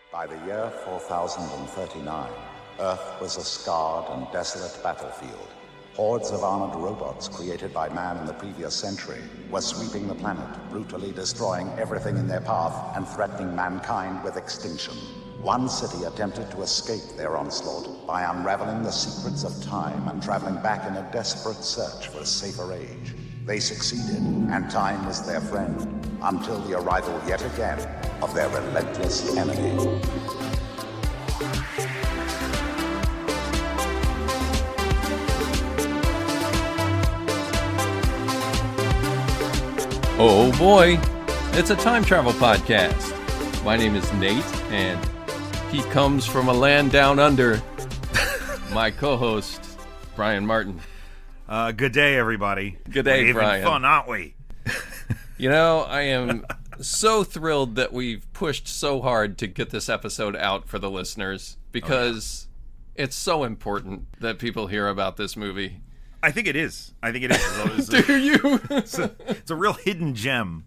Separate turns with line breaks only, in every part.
By the year 4039, Earth was a scarred and desolate battlefield. Hordes of armored robots created by man in the previous century were sweeping the planet, brutally destroying everything in their path and threatening mankind with extinction. One city attempted to escape their onslaught by unraveling the secrets of time and traveling back in a desperate search for a safer age. They succeeded, and time was their friend, until the arrival yet again of their relentless enemy.
Oh boy, it's a time travel podcast. My name is Nate, and he comes from a land down under. My co-host, Brian Martin.
Good day, everybody.
Good day,
We're
Brian.
having fun, aren't we?
You know, I am so thrilled that we've pushed so hard to get this episode out for the listeners, because it's so important that people hear about this movie.
I think it is.
Do you?
It's a real hidden gem.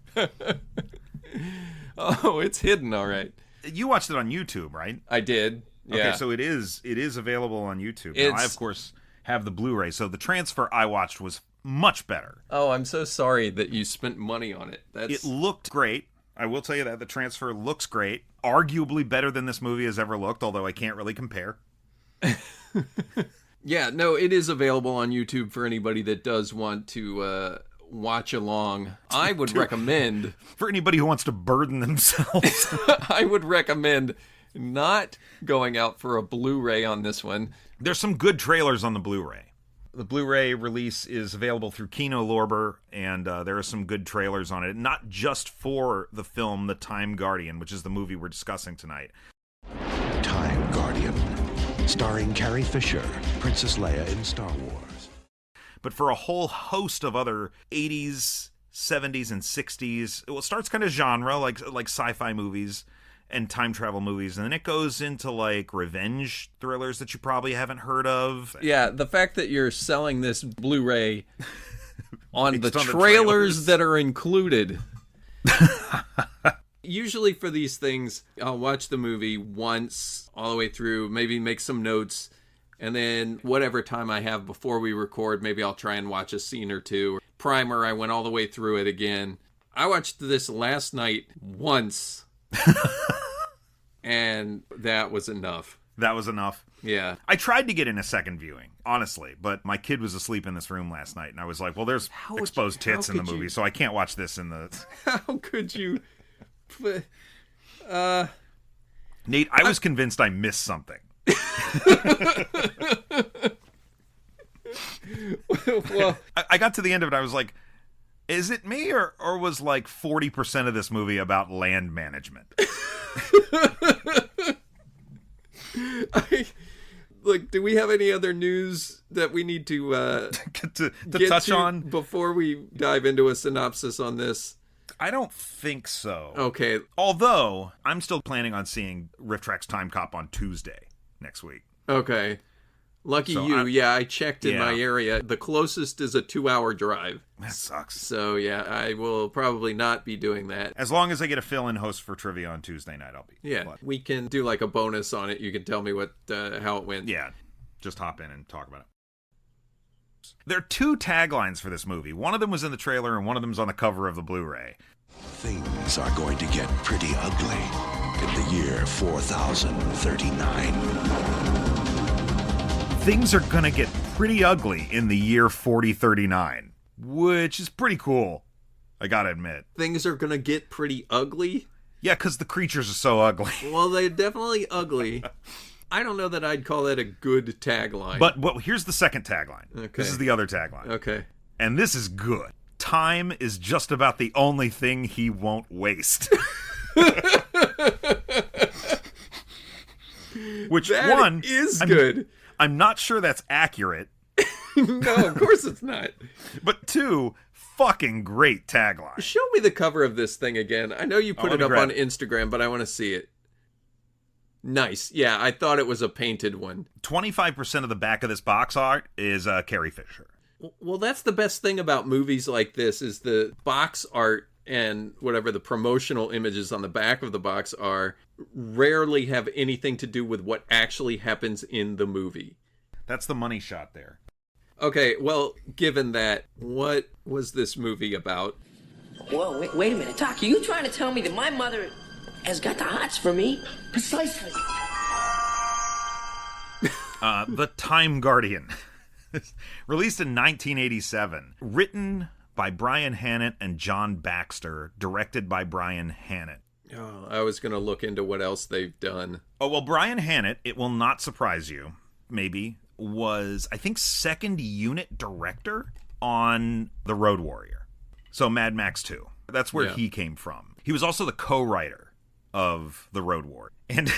Oh, it's hidden, all right.
You watched it on YouTube, right?
I did. Yeah.
Okay, so it is available on YouTube. Now, I, of course, have the Blu-ray, so the transfer I watched was much better.
Oh, I'm so sorry that you spent money on it.
It looked great. I will tell you that the transfer looks great. Arguably better than this movie has ever looked, although I can't really compare.
Yeah, no, it is available on YouTube for anybody that does want to watch along. I would recommend...
For anybody who wants to burden themselves.
I would recommend not going out for a Blu-ray on this one.
There's some good trailers on the Blu-ray. The Blu-ray release is available through Kino Lorber, and there are some good trailers on it. Not just for the film The Time Guardian, which is the movie we're discussing tonight.
Time Guardian, starring Carrie Fisher, Princess Leia in Star Wars.
But for a whole host of other 80s, 70s, and 60s, well, it starts kind of genre, like sci-fi movies and time travel movies, and then it goes into like revenge thrillers that you probably haven't heard of.
Yeah, the fact that you're selling this Blu-ray on the trailers that are included. Usually for these things, I'll watch the movie once all the way through, maybe make some notes, and then whatever time I have before we record, maybe I'll try and watch a scene or two. Primer, I went all the way through it again. I watched this last night once. And that was enough.
That was enough?
Yeah.
I tried to get in a second viewing, honestly, but my kid was asleep in this room last night, and I was like, well, there's exposed tits in the movie, so I can't watch this in the...
How could you...
Nate, I was convinced I missed something.
Well,
I got to the end of it, I was like, is it me, or was like 40% of this movie about land management?
Look, do we have any other news that we need to
to touch on
before we dive into a synopsis on this?
I don't think so.
Okay.
Although, I'm still planning on seeing Riff Trax Time Cop on Tuesday next week.
Okay. Lucky
So
you. I checked in my
Yeah.
area. The closest is a 2-hour drive.
That sucks.
So, yeah, I will probably not be doing that.
As long as I get a fill-in host for trivia on Tuesday night, I'll be.
Yeah,
But,
we can do like a bonus on it. You can tell me what how it went.
yeah, just hop in and talk about it. There are two taglines for this movie. One of them was in the trailer, and one of them's on the cover of the Blu-ray.
Things are going to get pretty ugly in the year 4039.
Things are gonna get pretty ugly in the year 4039, which is pretty cool, I gotta admit.
Things are gonna get pretty ugly?
Yeah, because the creatures are so ugly.
Well, they're definitely ugly. I don't know that I'd call that a good tagline.
But here's the second tagline.
Okay.
This is the other tagline.
Okay.
And this is good. Time is just about the only thing he won't waste. Which,
That
one
is good.
I'm not sure that's accurate.
No, of course it's not.
But two, fucking great tagline.
Show me the cover of this thing again. I know you put
let
it
me
up
grab
on Instagram, but I want to see it. Nice. Yeah, I thought it was a painted one.
25% of the back of this box art is Carrie Fisher.
Well, that's the best thing about movies like this is the box art and whatever the promotional images on the back of the box are rarely have anything to do with what actually happens in the movie.
That's the money shot there.
Okay, well, given that, what was this movie about?
Whoa, wait a minute. Doc, are you trying to tell me that my mother has got the hots for me? Precisely.
The Time Guardian. Released in 1987. Written by Brian Hannett and John Baxter. Directed by Brian Hannett.
Oh, I was going to look into what else they've done.
Oh, well, Brian Hannett, it will not surprise you, maybe, was, I think, second unit director on The Road Warrior. So Mad Max 2. That's where he came from. He was also the co-writer of The Road Warrior. And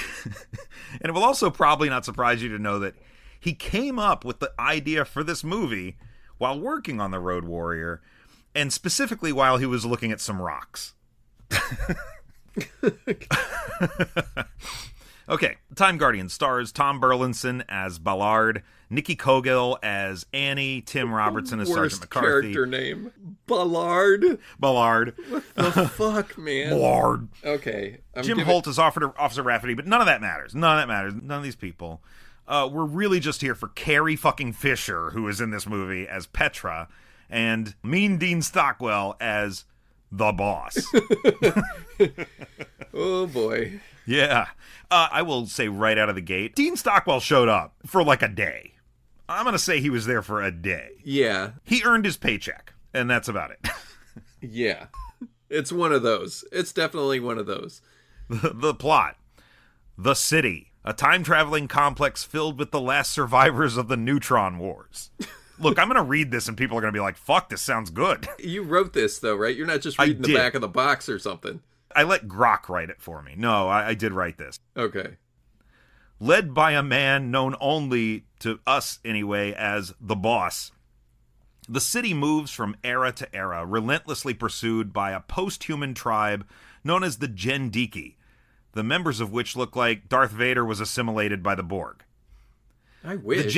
it will also probably not surprise you to know that he came up with the idea for this movie while working on The Road Warrior, and specifically while he was looking at some rocks. Okay, Time Guardian stars Tom Burlinson as Ballard, Nikki Coghill as Annie, Tim Robertson as Sergeant McCarthy.
Character name. Ballard?
Ballard.
What the fuck, man?
Ballard.
Okay.
Jim Holt is Officer Rafferty, but none of that matters. None of these people. We're really just here for Carrie fucking Fisher, who is in this movie as Petra, and Mean Dean Stockwell as the boss.
Oh, boy.
Yeah. I will say right out of the gate, Dean Stockwell showed up for like a day. I'm going to say he was there for a day.
Yeah.
He earned his paycheck, and that's about it.
Yeah. It's one of those. It's definitely one of those.
The plot. The City. A time-traveling complex filled with the last survivors of the Neutron Wars. Look, I'm going to read this and people are going to be like, fuck, this sounds good.
You wrote this, though, right? You're not just reading the back of the box or something.
I let Grok write it for me. No, I did write this.
Okay.
Led by a man known only to us, anyway, as the boss, the city moves from era to era, relentlessly pursued by a post-human tribe known as the Jendiki, the members of which look like Darth Vader was assimilated by the Borg.
I wish.
The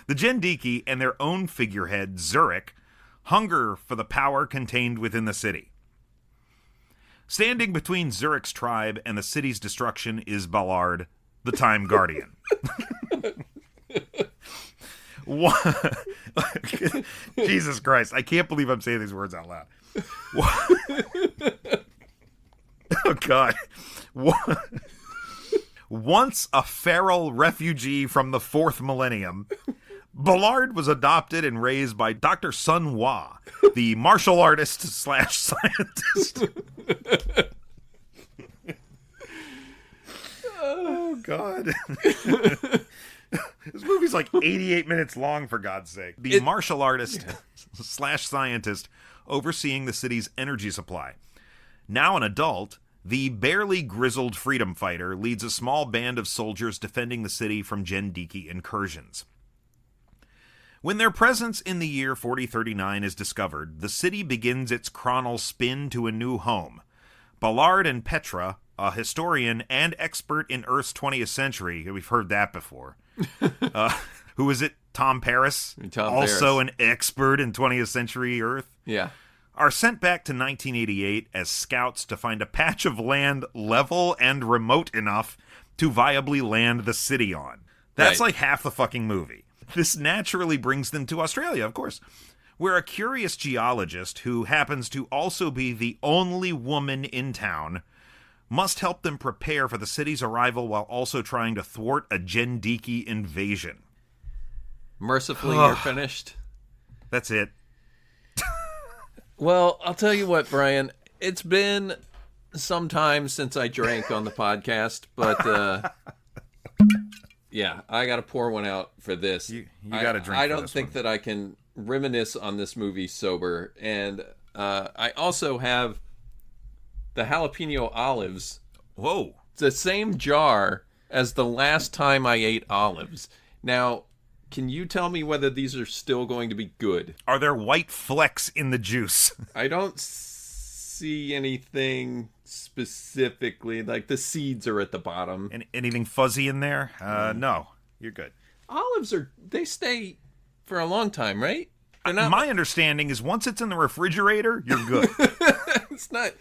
Jendiki and their own figurehead, Zurich, hunger for the power contained within the city. Standing between Zurich's tribe and the city's destruction is Ballard, the Time Guardian. Jesus Christ, I can't believe I'm saying these words out loud. Oh, God. Once a feral refugee from the 4th millennium, Ballard was adopted and raised by Dr. Sun Hua, the martial artist / scientist. Oh, God. This movie's like 88 minutes long, for God's sake. The martial artist / scientist overseeing the city's energy supply. Now an adult, the barely grizzled freedom fighter leads a small band of soldiers defending the city from Jendiki incursions. When their presence in the year 4039 is discovered, the city begins its chronal spin to a new home. Ballard and Petra, a historian and expert in Earth's 20th century, we've heard that before. Who is it? Tom Paris? Also an expert in 20th century Earth?
Yeah.
Are sent back to 1988 as scouts to find a patch of land level and remote enough to viably land the city on. That's like half the fucking movie. This naturally brings them to Australia, of course, where a curious geologist, who happens to also be the only woman in town, must help them prepare for the city's arrival while also trying to thwart a Jendiki invasion.
Mercifully, you're finished.
That's it.
Well, I'll tell you what, Brian. It's been some time since I drank on the podcast, but yeah, I got to pour one out for this.
You got to drink.
I don't think that I can reminisce on this movie sober, and I also have the jalapeno olives.
Whoa!
It's the same jar as the last time I ate olives. Now, can you tell me whether these are still going to be good?
Are there white flecks in the juice?
I don't see anything specifically. Like the seeds are at the bottom.
Anything fuzzy in there? No, you're good.
Olives they stay for a long time, right?
My understanding is once it's in the refrigerator, you're good.
It's not.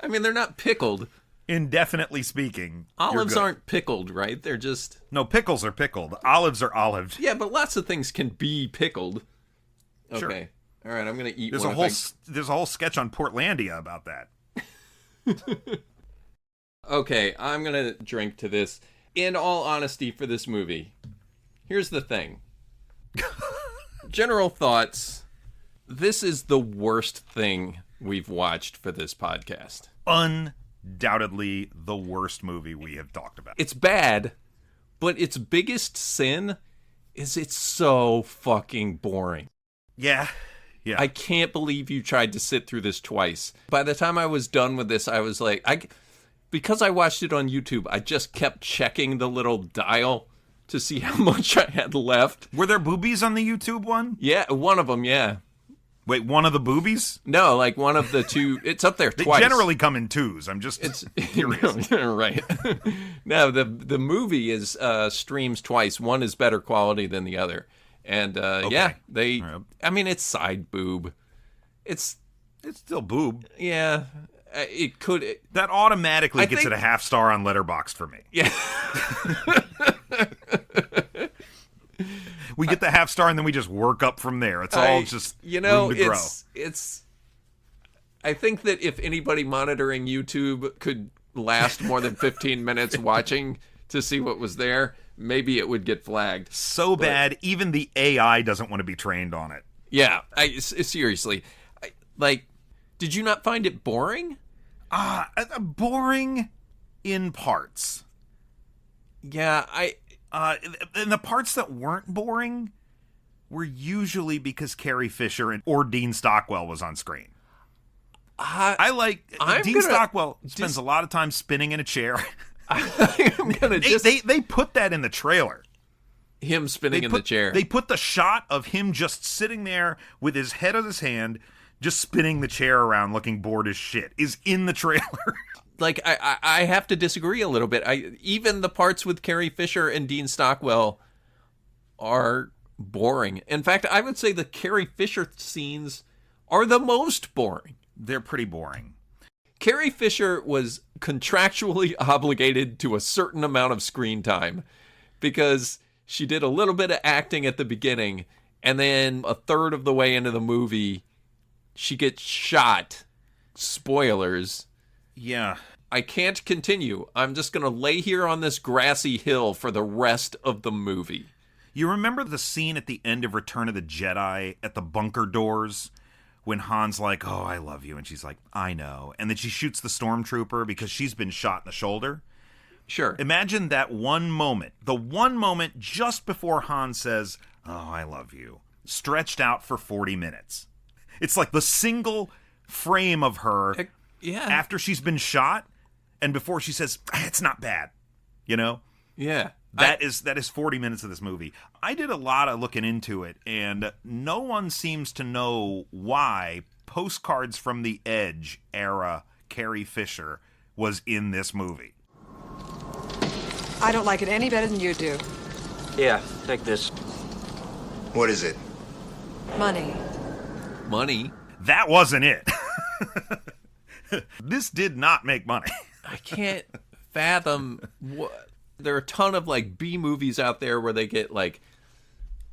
I mean, they're not pickled.
Indefinitely speaking,
olives aren't pickled, right? They're just...
No, pickles are pickled. Olives are olived.
Yeah, but lots of things can be pickled. Okay.
Sure.
All right, I'm going to eat
There's
one.
There's a whole sketch on Portlandia about that.
Okay, I'm going to drink to this. In all honesty, for this movie, here's the thing. General thoughts. This is the worst thing we've watched for this podcast.
Undoubtedly the worst movie we have talked about.
It's bad, but its biggest sin is it's so fucking boring.
Yeah.
I can't believe you tried to sit through this twice. By the time I was done with this, I was like, because I watched it on YouTube, I just kept checking the little dial to see how much I had left.
Were there boobies on the YouTube one?
Yeah, one of them, yeah.
Wait, one of the boobies?
No, like one of the two. It's up there twice.
They generally come in twos. I'm just
right. No, the movie is streams twice. One is better quality than the other. And yeah, they. Right. I mean, it's side boob. It's
still boob.
Yeah, it could.
That automatically gets it a half star on Letterboxd for me.
Yeah.
We get the half star and then we just work up from there. It's all just room to grow.
It's. I think that if anybody monitoring YouTube could last more than 15 minutes watching to see what was there, maybe it would get flagged.
So bad, even the AI doesn't want to be trained on it.
Yeah, seriously. Did you not find it boring?
Boring in parts.
Yeah,
and the parts that weren't boring were usually because Carrie Fisher or Dean Stockwell was on screen. Dean Stockwell spends a lot of time spinning in a chair. They put that in the trailer.
Him spinning in the chair.
They put the shot of him just sitting there with his head on his hand, just spinning the chair around, looking bored as shit, is in the trailer.
I have to disagree a little bit. Even the parts with Carrie Fisher and Dean Stockwell are boring. In fact, I would say the Carrie Fisher scenes are the most boring.
They're pretty boring.
Carrie Fisher was contractually obligated to a certain amount of screen time because she did a little bit of acting at the beginning, and then a third of the way into the movie, she gets shot. Spoilers.
Yeah.
I can't continue. I'm just going to lay here on this grassy hill for the rest of the movie.
You remember the scene at the end of Return of the Jedi at the bunker doors when Han's like, "Oh, I love you," and she's like, "I know," and then she shoots the stormtrooper because she's been shot in the shoulder?
Sure.
Imagine that one moment, the one moment just before Han says, "Oh, I love you," stretched out for 40 minutes. It's like the single frame of her after she's been shot and before she says, "It's not bad," you know?
Yeah.
That is 40 minutes of this movie. I did a lot of looking into it, and no one seems to know why Postcards from the Edge era Carrie Fisher was in this movie.
I don't like it any better than you do.
Yeah, take this.
What is it?
Money.
Money?
That wasn't it. This did not make money.
I can't fathom what... There are a ton of B movies out there where they get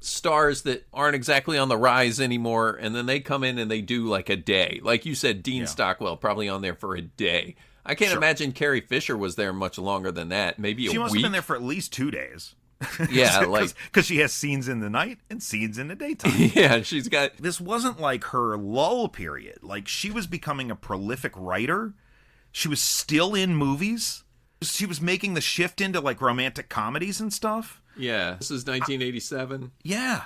stars that aren't exactly on the rise anymore, and then they come in and they do a day. Like you said, Dean Stockwell probably on there for a day. I can't imagine Carrie Fisher was there much longer than that. Maybe a week.
She must have been there for at least 2 days.
Yeah,
because she has scenes in the night and scenes in the daytime.
Yeah, she's got...
This wasn't like her lull period. She was becoming a prolific writer. She was still in movies. She was making the shift into romantic comedies and stuff.
Yeah, this is 1987.
Yeah.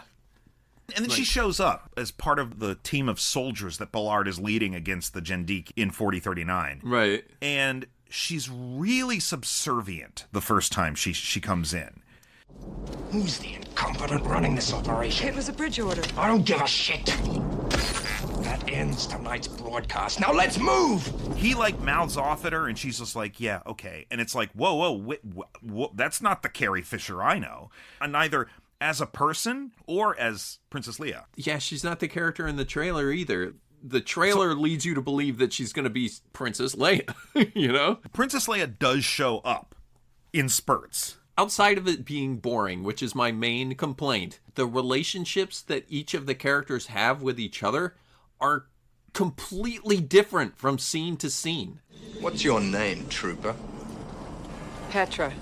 And then she shows up as part of the team of soldiers that Ballard is leading against the Gendik in 4039.
Right.
And she's really subservient the first time she comes in.
Who's the incompetent running this operation?
It was a bridge order.
I don't give a shit. That ends tonight's broadcast. Now let's move!
He mouths off at her and she's just like, yeah, okay. And it's like, whoa, wait, that's not the Carrie Fisher I know. And neither as a person or as Princess Leia.
Yeah, she's not the character in the trailer either. The trailer leads you to believe that she's going to be Princess Leia, you know?
Princess Leia does show up in spurts.
Outside of it being boring, which is my main complaint, the relationships that each of the characters have with each other are completely different from scene to scene.
What's your name, Trooper?
Petra.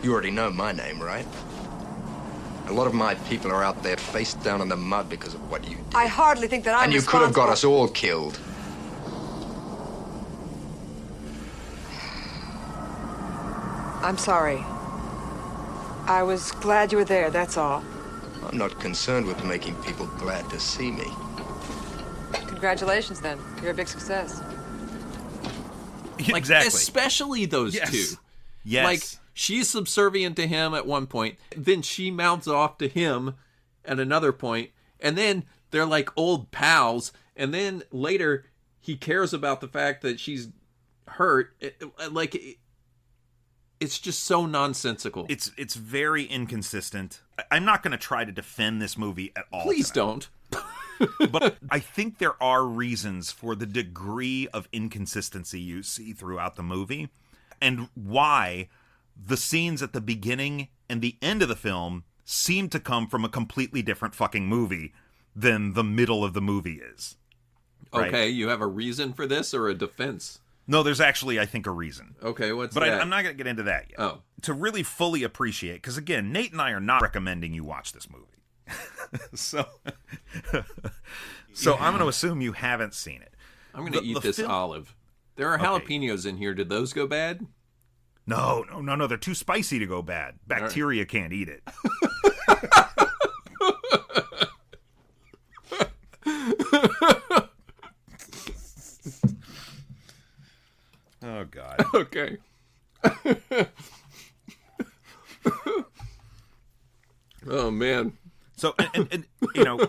You already know my name, right? A lot of my people are out there face down in the mud because of what you did.
I hardly think that I'm
And you could have got us all killed.
I'm sorry. I was glad you were there, that's all.
I'm not concerned with making people glad to see me.
Congratulations, then. You're a big success.
Like,
Exactly.
especially those two.
Yes.
Like, she's subservient to him at one point, then she mounts off to him at another point, and then they're like old pals, and then later he cares about the fact that she's hurt. It's just so nonsensical.
It's very inconsistent. I'm not going to try to defend this movie at all.
Please don't.
But I think there are reasons for the degree of inconsistency you see throughout the movie, and why the scenes at the beginning and the end of the film seem to come from a completely different fucking movie than the middle of the movie is. Right?
Okay, you have a reason for this or a defense?
No, there's actually, I think, a reason.
Okay, what's
But
that?
I'm not going to get into that yet.
Oh.
To really fully appreciate, because again, Nate and I are not recommending you watch this movie. so I'm going to assume you haven't seen it.
I'm going to eat this olive. There are jalapenos in here. Did those go bad?
No, they're too spicy to go bad. Bacteria can't eat it. Oh, God.
Okay. Oh, man.
So, and you know,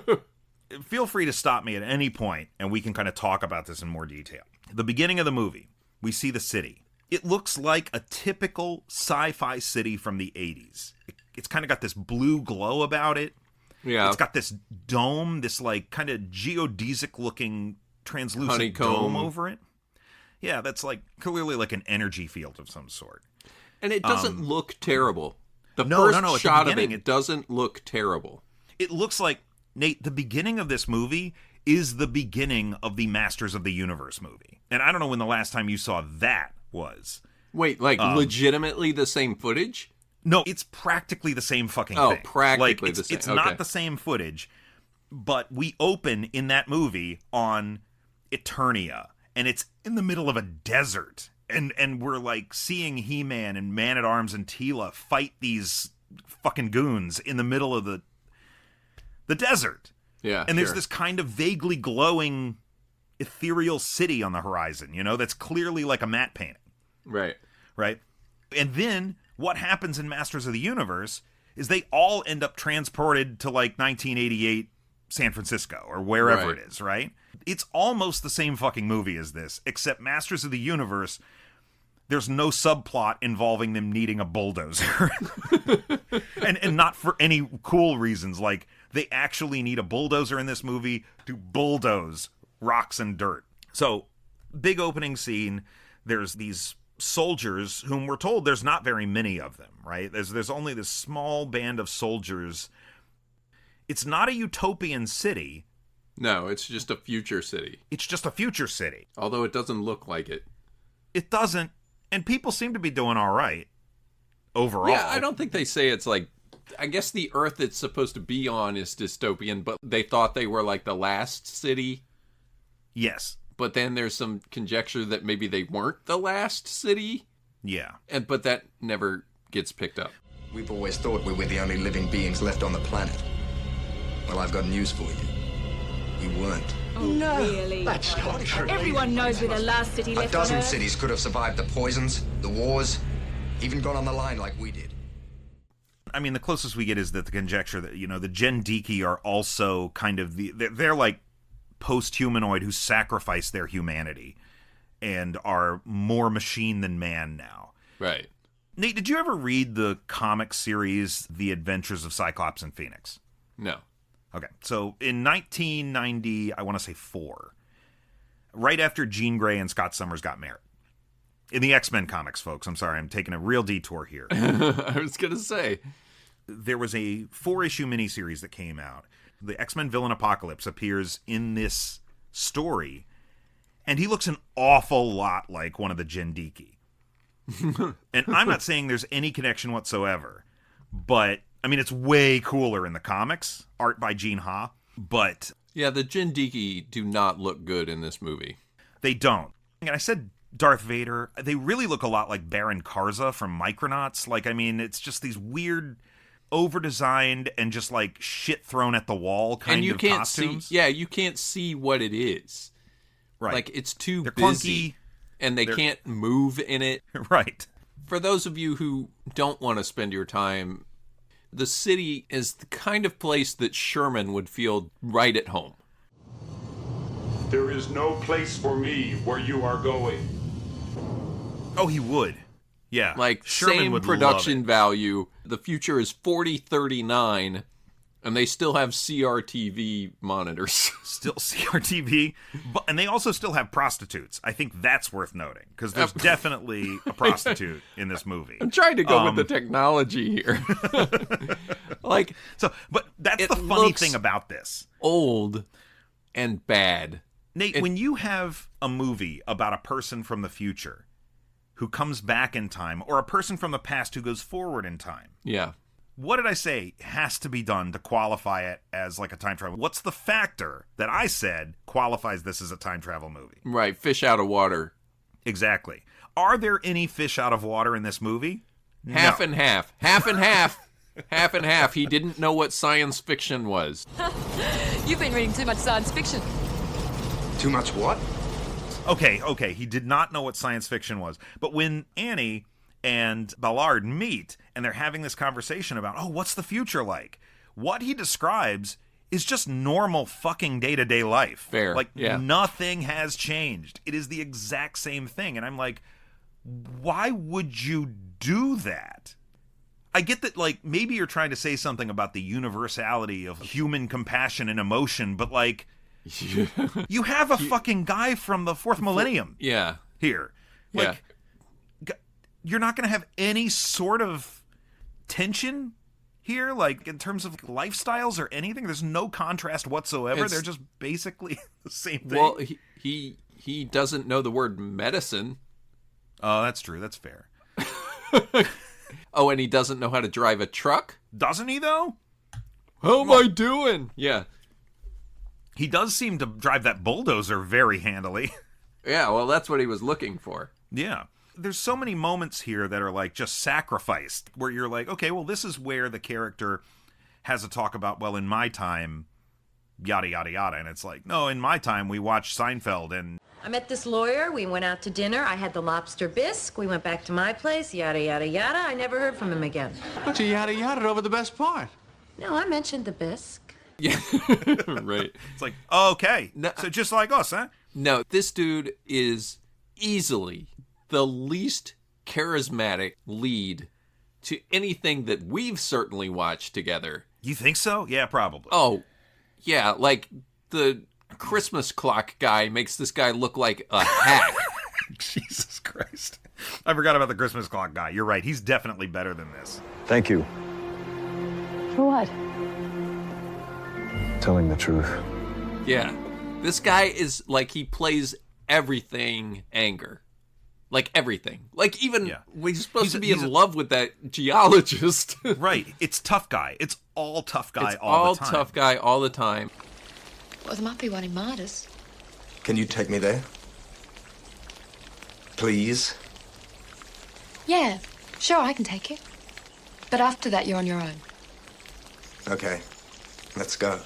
feel free to stop me at any point, and we can kind of talk about this in more detail. The beginning of the movie, we see the city. It looks like a typical sci-fi city from the 80s. It's kind of got this blue glow about it.
Yeah.
It's got this dome, this like kind of geodesic-looking translucent
honeycomb
dome over it. Yeah, that's like clearly like an energy field of some sort.
And it doesn't look terrible. The
No,
first
at the
shot of
beginning,
it doesn't look terrible.
It looks like, Nate, the beginning of this movie is the beginning of the Masters of the Universe movie. And I don't know when the last time you saw that was.
Wait, like legitimately the same footage?
No, it's practically the same fucking thing.
Oh, practically
like,
the same.
It's
okay.
not the same footage, but we open in that movie on Eternia, and it's in the middle of a desert. And we're like seeing He-Man and Man-at-Arms and Teela fight these fucking goons in the middle of the desert.
Yeah.
And there's
sure.
this kind of vaguely glowing ethereal city on the horizon, you know, that's clearly like a matte painting.
Right.
Right? And then what happens in Masters of the Universe is they all end up transported to like 1988 San Francisco or wherever
Right.
it is, right? It's almost the same fucking movie as this, except Masters of the Universe, there's no subplot involving them needing a bulldozer. and not for any cool reasons. Like, they actually need a bulldozer in this movie to bulldoze rocks and dirt. So, big opening scene. There's these soldiers whom we're told there's not very many of them, right? There's only this small band of soldiers. It's not a utopian city.
No, it's just a future city.
It's just a future city.
Although it doesn't look like it.
It doesn't. And people seem to be doing all right overall.
Yeah, I don't think they say it's like... I guess the Earth it's supposed to be on is dystopian, but they thought they were like the last city.
Yes.
But then there's some conjecture that maybe they weren't the last city.
Yeah.
But that never gets picked up.
We've always thought we were the only living beings left on the planet. Well, I've got news for you. We weren't.
Oh, no. Really?
That's not true.
Everyone knows we're the last city
A
left on
dozen
Earth.
cities could have survived the poisons, the wars, even gone on the line like we did.
I mean, the closest we get is that the conjecture that, you know, the Gen-Diki are also kind of they're like post-humanoid who sacrifice their humanity and are more machine than man now.
Right.
Nate, did you ever read the comic series The Adventures of Cyclops and Phoenix?
No.
Okay, so in 1990, I want to say 4, right after Jean Grey and Scott Summers got married. In the X-Men comics, folks. I'm sorry, I'm taking a real detour here.
I was going to say.
There was a 4-issue miniseries that came out. The X-Men villain Apocalypse appears in this story, and he looks an awful lot like one of the Jindiki. And I'm not saying there's any connection whatsoever, but, I mean, it's way cooler in the comics, art by Gene Ha, but...
Yeah, the Jindiki do not look good in this movie.
They don't. And I said Darth Vader, they really look a lot like Baron Karza from Micronauts. Like, I mean, it's just these weird, over-designed, and just, like, shit thrown at the wall kind of costumes.
You can't see what it is.
Right.
Like, it's too
They're
busy.
clunky.
And they can't move in it.
Right.
For those of you who don't want to spend your time, the city is the kind of place that Sherman would feel right at home.
There is no place for me where you are going.
Oh, he would. Yeah.
Like,
Sherman
same
would
production
love it.
value. The future is 4039, and they still have CRTV monitors.
Still CRTV, and they also still have prostitutes. I think that's worth noting, because there's definitely a prostitute in this movie.
I'm trying to go with the technology here. Like,
so, but that's the funny thing about this.
Old and bad.
Nate, when you have a movie about a person from the future who comes back in time, or a person from the past who goes forward in time.
Yeah.
What did I say has to be done to qualify it as like a time travel? What's the factor that I said qualifies this as a time travel movie?
Right, fish out of water.
Exactly. Are there any fish out of water in this movie?
Half
No.
and half. Half and half. Half and half. He didn't know what science fiction was.
You've been reading too much science fiction.
Too much what?
Okay. He did not know what science fiction was. But when Annie and Ballard meet and they're having this conversation about, oh, what's the future like? What he describes is just normal fucking day-to-day life.
Fair.
Like,
yeah.
Nothing has changed. It is the exact same thing. And I'm like, why would you do that? I get that, like, maybe you're trying to say something about the universality of human compassion and emotion, but, like, you have a fucking guy from the fourth millennium
Yeah.
here. Like, you're not going to have any sort of tension here, like, in terms of lifestyles or anything. There's no contrast whatsoever. They're just basically the same thing.
Well, he doesn't know the word medicine.
Oh, that's true. That's fair.
Oh, and he doesn't know how to drive a truck?
Doesn't he, though?
How am I doing? Yeah.
He does seem to drive that bulldozer very handily.
Yeah, well, that's what he was looking for.
Yeah. There's so many moments here that are, like, just sacrificed, where you're like, okay, well, this is where the character has a talk about, well, in my time, yada, yada, yada. And it's like, no, in my time, we watched Seinfeld, and...
I met this lawyer. We went out to dinner. I had the lobster bisque. We went back to my place. Yada, yada, yada. I never heard from him again.
But you yada yada over the best part.
No, I mentioned the bisque.
Yeah, right.
It's like, okay. No, so just like us, huh?
No, this dude is easily the least charismatic lead to anything that we've certainly watched together.
You think so? Yeah, probably.
Oh, yeah, like the Christmas clock guy makes this guy look like a hack.
Jesus Christ. I forgot about the Christmas clock guy. You're right. He's definitely better than this.
Thank you.
For what?
Telling the truth.
Yeah. This guy is like, he plays everything anger. Like everything. Like even we're supposed to be in love with that geologist.
Right. It's tough guy. It's all tough guy
it's
all the time.
All tough guy all the time.
Well, there might be one in Martyrs.
Can you take me there? Please?
Yeah, sure, I can take you. But after that, you're on your own.
Okay. Let's go.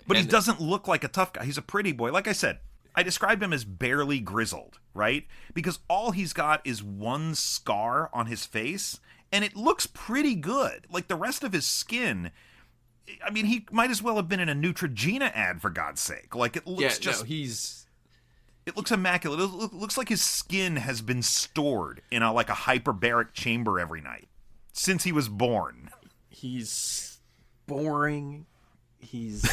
But he doesn't look like a tough guy. He's a pretty boy. Like I said, I described him as barely grizzled, right? Because all he's got is one scar on his face, and it looks pretty good. Like the rest of his skin, I mean, he might as well have been in a Neutrogena ad, for God's sake. Like, it looks
No,
It looks immaculate. It looks like his skin has been stored in a hyperbaric chamber every night since he was born.
He's boring. He's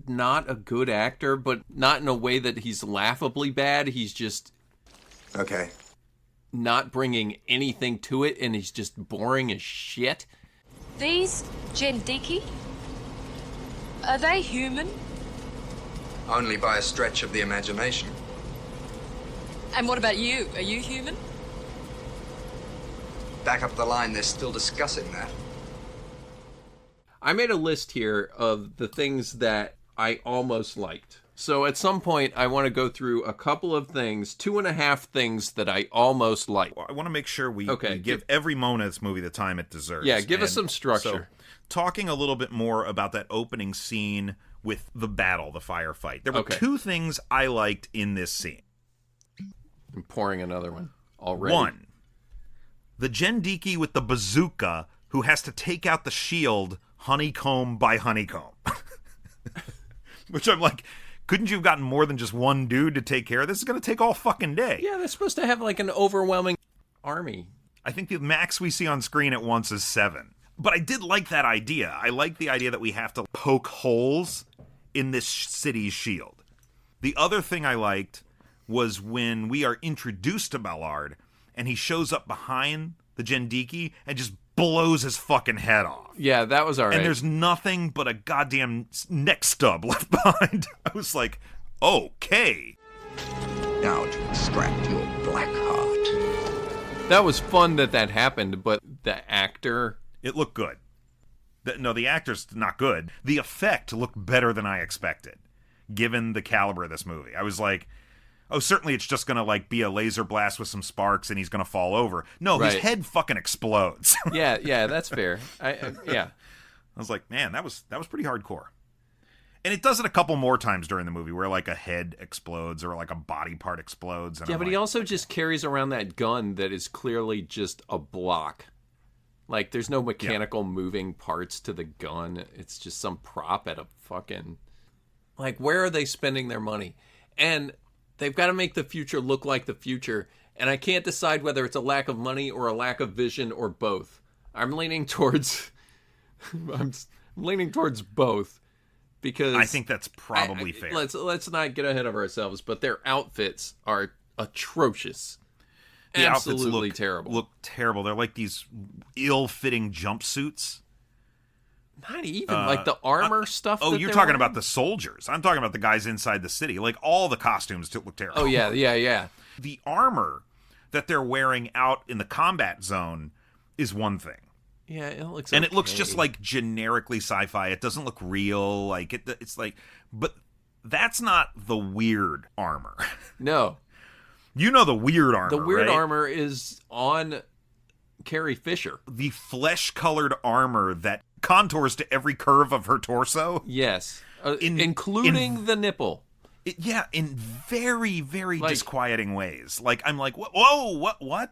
not a good actor, but not in a way that he's laughably bad. He's just
Okay.
not bringing anything to it, and he's just boring as shit.
These Jendiki? Are they human?
Only by a stretch of the imagination.
And what about you? Are you human?
Back up the line, they're still discussing that.
I made a list here of the things that I almost liked. So at some point, I want to go through a couple of things, 2.5 things that I almost liked.
Well, I want to make sure we give every moment of this movie the time it deserves.
Yeah, give us some structure.
So, talking a little bit more about that opening scene with the battle, the firefight. There were 2 things I liked in this scene.
I'm pouring another one already.
1, the Jendiki with the bazooka who has to take out the shield honeycomb by honeycomb. Which I'm like, couldn't you have gotten more than just one dude to take care of this? It's going to take all fucking day.
Yeah, they're supposed to have an overwhelming army.
I think the max we see on screen at once is 7. But I did like that idea. I like the idea that we have to poke holes in this city's shield. The other thing I liked was when we are introduced to Ballard and he shows up behind the Jendiki and just blows his fucking head off.
Yeah, that was all right.
And there's nothing but a goddamn neck stub left behind. I was like, okay.
Now to extract your black heart.
That was fun that happened, but the actor...
It looked good. No, the actor's not good. The effect looked better than I expected, given the caliber of this movie. I was like, oh, certainly it's just going to be a laser blast with some sparks and he's going to fall over. No, his head fucking explodes.
yeah, that's fair. Yeah.
I was like, man, that was pretty hardcore. And it does it a couple more times during the movie where a head explodes or a body part explodes. And
but he also just carries around that gun that is clearly just a block. There's no mechanical moving parts to the gun. It's just some prop at a fucking... where are they spending their money? And they've got to make the future look like the future. And I can't decide whether it's a lack of money or a lack of vision or both. I'm leaning towards... I'm leaning towards both. Because...
I think that's probably fair.
Let's not get ahead of ourselves, but their outfits are atrocious.
The
Absolutely
outfits
terrible.
Look terrible. They're like these ill-fitting jumpsuits.
Not even the armor stuff.
Oh, you're talking about the soldiers. I'm talking about the guys inside the city. All the costumes look terrible.
Oh yeah.
The armor that they're wearing out in the combat zone is one thing.
Yeah, it looks.
And
okay.
it looks just generically sci-fi. It doesn't look real. But that's not the weird armor.
No.
You know the weird armor,
The weird
right?
armor is on Carrie Fisher.
The flesh-colored armor that contours to every curve of her torso.
Yes. Including the nipple.
In very, very disquieting ways. I'm like, whoa, what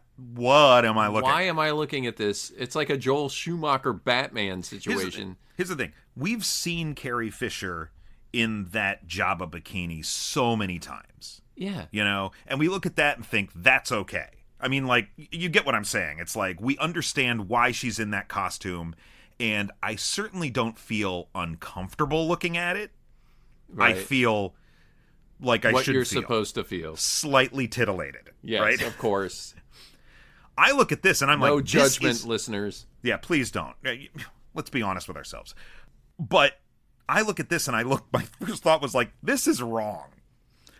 am I looking at?
Why am I looking at this? It's like a Joel Schumacher Batman situation.
Here's the thing. We've seen Carrie Fisher in that Jabba bikini so many times.
Yeah.
And we look at that and think, that's okay. I mean, you get what I'm saying. It's we understand why she's in that costume, and I certainly don't feel uncomfortable looking at it.
Right.
I feel like I
what
should
you're
feel.
Supposed to feel.
Slightly titillated.
Yes,
right?
Of course.
I look at this and I'm
no
like,
judgment, listeners.
Yeah, please don't. Let's be honest with ourselves. But I look at this and my first thought was this is wrong.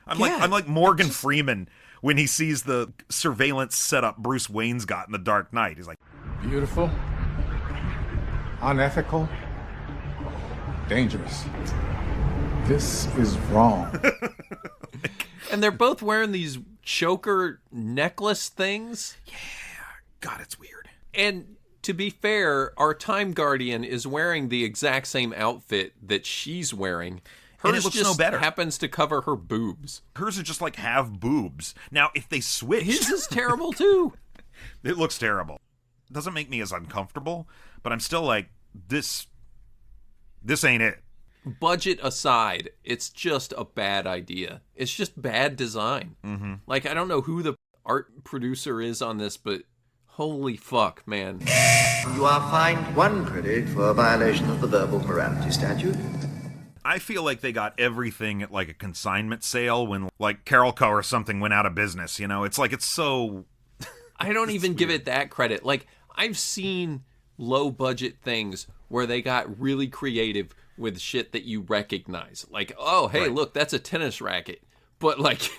I'm like Morgan Freeman when he sees the surveillance setup Bruce Wayne's got in The Dark Knight. He's like,
beautiful, unethical, dangerous. This is wrong.
And they're both wearing these choker necklace things.
Yeah, God, it's weird.
And to be fair, our Time Guardian is wearing the exact same outfit that she's wearing. Hers
it looks
just
no better.
Happens to cover her boobs.
Hers are just have boobs. Now, if they switch...
His is terrible, too.
It looks terrible. It doesn't make me as uncomfortable, but I'm still this ain't it.
budget aside, it's just a bad idea. It's just bad design.
Mm-hmm.
Like, I don't know who the art producer is on this, but holy fuck, man.
You are fined 1 credit for a violation of the verbal morality statute.
I feel like they got everything at like a consignment sale when like Carol Co. or something went out of business, you know? It's like, it's so...
I don't even give it that credit. Like, I've seen low budget things where they got really creative with shit that you recognize. Like, oh, hey, look, that's a tennis racket. But like,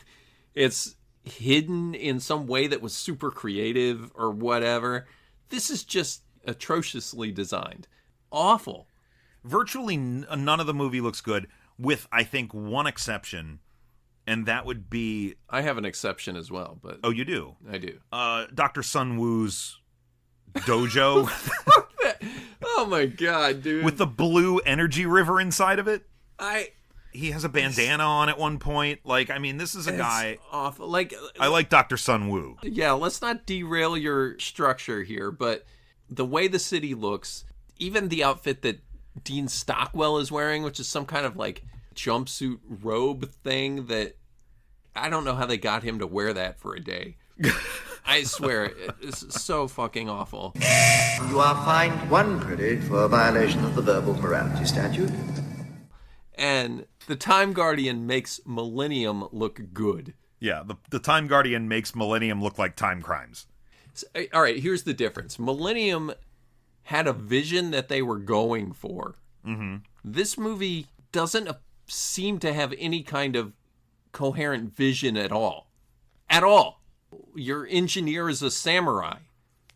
it's hidden in some way that was super creative or whatever. This is just atrociously designed. Awful.
Virtually none of the movie looks good, with, I think, one exception, and that would be...
I have an exception as well, but...
Oh, you do?
I do.
Dr. Sun Woo's dojo.
Oh my god, dude.
With the blue energy river inside of it.
I
He has a bandana on at one point. Like, I mean, this is a guy...
awful. Like,
I like Dr. Sun Woo.
Yeah, let's not derail your structure here, but the way the city looks, even the outfit that Dean Stockwell is wearing, which is some kind of, like, jumpsuit robe thing that... I don't know how they got him to wear that for a day. I swear, it's so fucking awful.
You are fined 1 credit for a violation of the verbal morality statute.
And the Time Guardian makes Millennium look good.
Yeah, the Time Guardian makes Millennium look like time crimes.
So, all right, here's the difference. Millennium had a vision that they were going for.
Mm-hmm.
This movie doesn't seem to have any kind of coherent vision at all. At all. Your engineer is a samurai.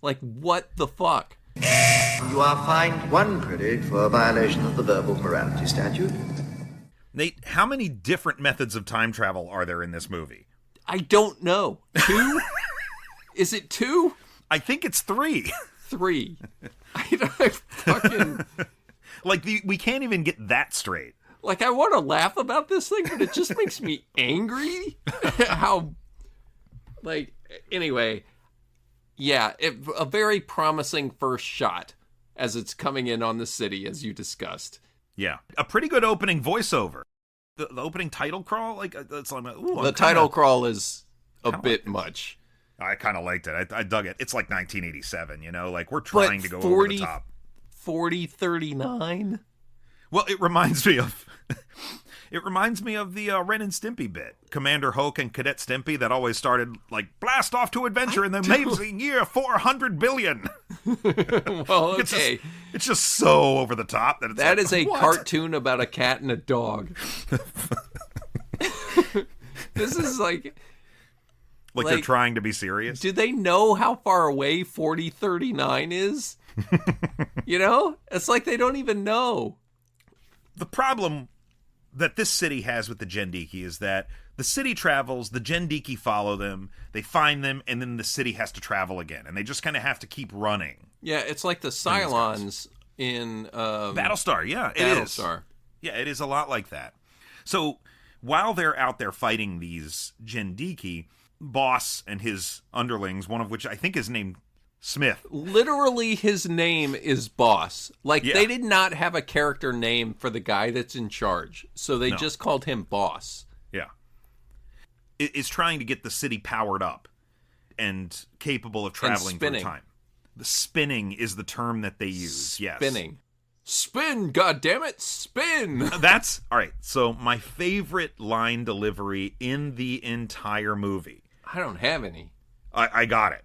Like, what the fuck?
You are fined 1 credit for a violation of the verbal morality statute.
Nate, how many different methods of time travel are there in this movie?
I don't know. 2? Is it 2?
I think it's 3.
3. I fucking...
Like, we can't even get that straight.
Like, I want to laugh about this thing, but it just makes me angry. How... Like, anyway, yeah, a very promising first shot as it's coming in on the city, as you discussed.
Yeah, a pretty good opening voiceover. The opening title crawl, like, that's like, ooh,
the title crawl is a bit much.
I kind of liked it. I dug it. It's like 1987, you know, like we're trying to go over the top.
4039.
Well, it reminds me of the Ren and Stimpy bit. Commander Hoke and Cadet Stimpy that always started like blast off to adventure in the amazing year 400 billion.
Well, okay.
It's just so over the top that it's
that
like,
is a
what?
cartoon about a cat and a dog. This is like
they're trying to be serious.
Do they know how far away 4039 is? You know? It's like they don't even know.
The problem that this city has with the Jendiki is that the city travels, the Jendiki follow them, they find them, and then the city has to travel again. And they just kind of have to keep running.
Yeah, it's like the Cylons in...
Battlestar, yeah, it
Battlestar.
is. Yeah, it is a lot like that. So, while they're out there fighting these Jendiki, Boss and his underlings, one of which I think is named Smith.
Literally, his name is Boss. Like,
Yeah.
they did not have a character name for the guy that's in charge. So they just called him Boss.
Yeah. Is trying to get the city powered up and capable of traveling through time. The spinning is the term that they use. Yes.
Spinning. Spin, goddammit, spin!
That's, all right, so my favorite line delivery in the entire movie.
I don't have any.
I got it.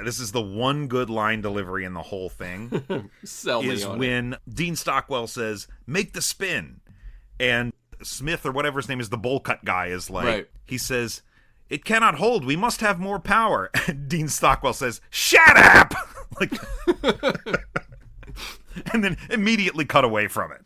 This is the one good line delivery in the whole thing.
Sell me
is
on
when Dean Stockwell says, make the spin. And Smith, or whatever his name is, the bowl cut guy, is like, he says, it cannot hold. We must have more power. And Dean Stockwell says, shut up! Like, and then immediately cut away from it.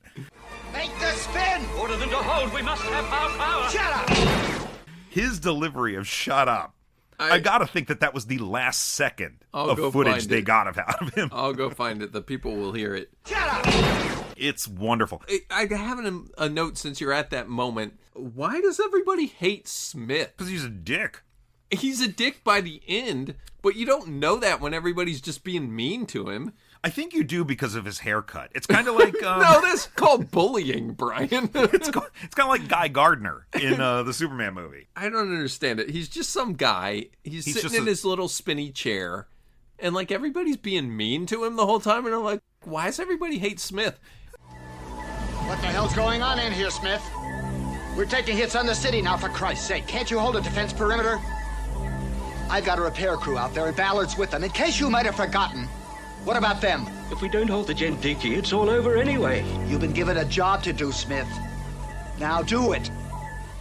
Make the spin! Order them to hold. We must have our power. Shut up!
His delivery of shut up. I gotta think that was the last second of
go
footage
find
they
it.
got out of him.
I'll go find it. The people will hear it.
Shut up!
It's wonderful.
I have a note since you're at that moment. Why does everybody hate Smith?
Because he's a dick.
He's a dick by the end, but you don't know that when everybody's just being mean to him.
I think you do because of his haircut. It's kind of like...
No, that's called bullying, Brian.
It's kind of like Guy Gardner in the Superman movie.
I don't understand it. He's just some guy. He's sitting in his little spinny chair, and like everybody's being mean to him the whole time, and I'm like, why does everybody hate Smith?
What the hell's going on in here, Smith? We're taking hits on the city now, for Christ's sake. Can't you hold a defense perimeter? I've got a repair crew out there, and Ballard's with them. In case you might have forgotten, what about them?
If we don't hold the gent dinky, it's all over anyway.
You've been given a job to do, Smith. Now do it.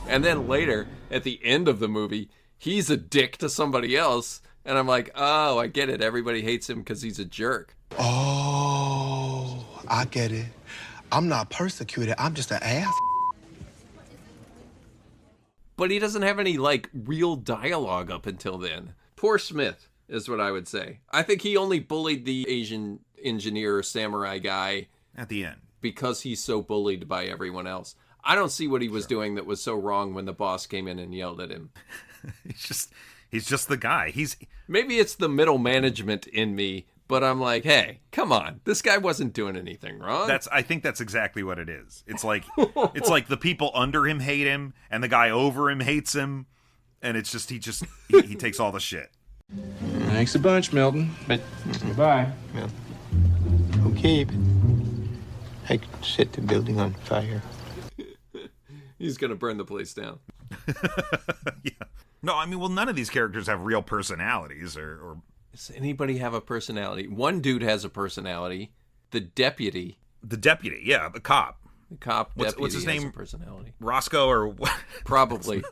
And then later, at the end of the movie, he's a dick to somebody else, and I'm like, oh, I get it. Everybody hates him because he's a jerk.
Oh, I get it. I'm not persecuted. I'm just an ass.
But he doesn't have any, like, real dialogue up until then. Poor Smith, is what I would say. I think he only bullied the Asian engineer samurai guy
at the end
because he's so bullied by everyone else. I don't see what he was doing that was so wrong when the boss came in and yelled at him.
He's just the guy.
Maybe it's the middle management in me, but I'm like, hey, come on. This guy wasn't doing anything wrong.
I think that's exactly what it is. It's like the people under him hate him and the guy over him hates him, and it's just he takes all the shit.
Thanks a bunch, Milton. But goodbye.
Well, okay, but I could set the building on fire.
He's gonna burn the place down.
Yeah. No, I mean, well, none of these characters have real personalities or...
Does anybody have a personality? One dude has a personality. The deputy.
The deputy, yeah, the cop.
The cop deputy
what's his name?
Has a personality.
Roscoe or what?
Probably.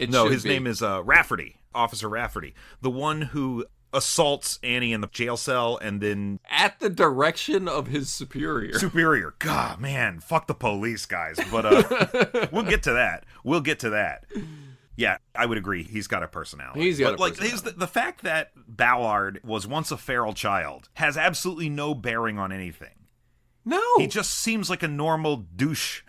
No, his name is Rafferty. Officer Rafferty. The one who assaults Annie in the jail cell and then...
At the direction of his superior.
God, man, fuck the police, guys. But we'll get to that. Yeah, I would agree. He's got a personality. The fact that Ballard was once a feral child has absolutely no bearing on anything.
No.
He just seems like a normal douche.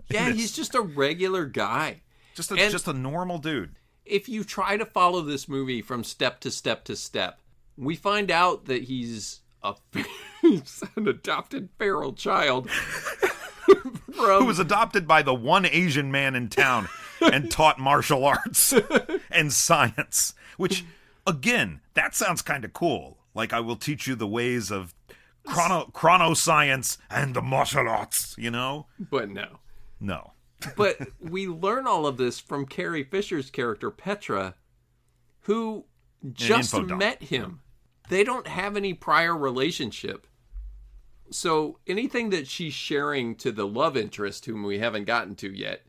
Yeah, he's just a regular guy.
Just a normal dude.
If you try to follow this movie from step to step to step, we find out that he's an adopted feral child.
Who was adopted by the one Asian man in town and taught martial arts and science. Which, again, that sounds kind of cool. Like, I will teach you the ways of chronoscience and the martial arts, you know?
But no.
No.
But we learn all of this from Carrie Fisher's character, Petra, who just met him. They don't have any prior relationship. So anything that she's sharing to the love interest, whom we haven't gotten to yet,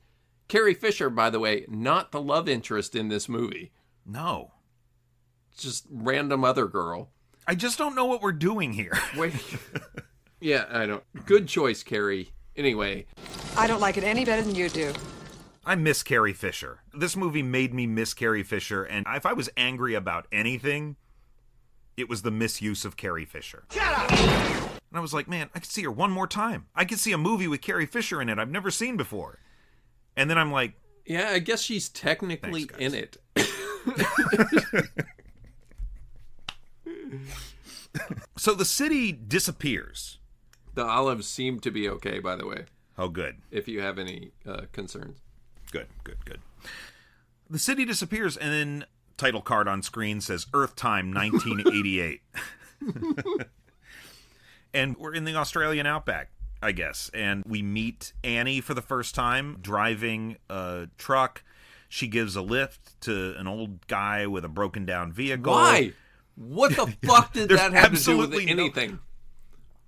Carrie Fisher, by the way, not the love interest in this movie.
No.
Just random other girl.
I just don't know what we're doing here.
Wait. Yeah, I don't. Good choice, Carrie. Anyway.
I don't like it any better than you do.
I miss Carrie Fisher. This movie made me miss Carrie Fisher, and if I was angry about anything, it was the misuse of Carrie Fisher.
Shut up!
And I was like, man, I could see her one more time. I could see a movie with Carrie Fisher in it I've never seen before. And then I'm like...
Yeah, I guess she's technically in it.
So the city disappears.
The olives seem to be okay, by the way.
Oh, good.
If you have any concerns.
Good. The city disappears, and then title card on screen says Earth Time 1988. And we're in the Australian Outback, I guess. And we meet Annie for the first time driving a truck. She gives a lift to an old guy with a broken down vehicle.
Why? What the fuck did that have to do with anything?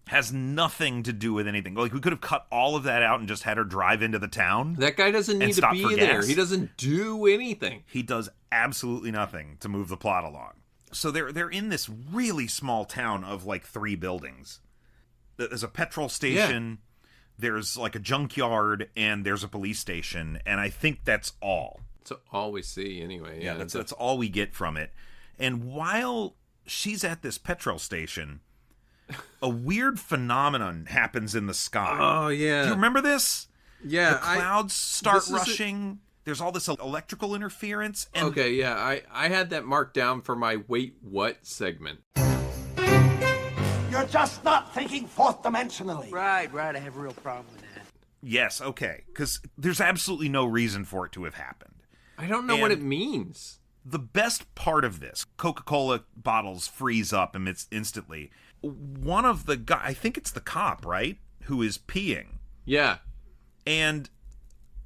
Has nothing to do with anything. Like, we could have cut all of that out and just had her drive into the town.
That guy doesn't need to be there. He doesn't do anything.
He does absolutely nothing to move the plot along. So they're in this really small town of like 3 buildings. There's a petrol station, there's like a junkyard, and there's a police station, and I think that's all.
That's all we see anyway.
Yeah, that's all we get from it. And while she's at this petrol station, a weird phenomenon happens in the sky.
Oh, yeah.
Do you remember this?
Yeah.
The clouds start rushing. There's all this electrical interference. And...
Okay, yeah. I had that marked down for my Wait What segment.
You're just not thinking fourth dimensionally.
Right, I have a real problem with that.
Yes, okay, because there's absolutely no reason for it to have happened.
I don't know what it means.
The best part of this, Coca-Cola bottles freeze up instantly. One of the guys, I think it's the cop, right, who is peeing.
Yeah.
And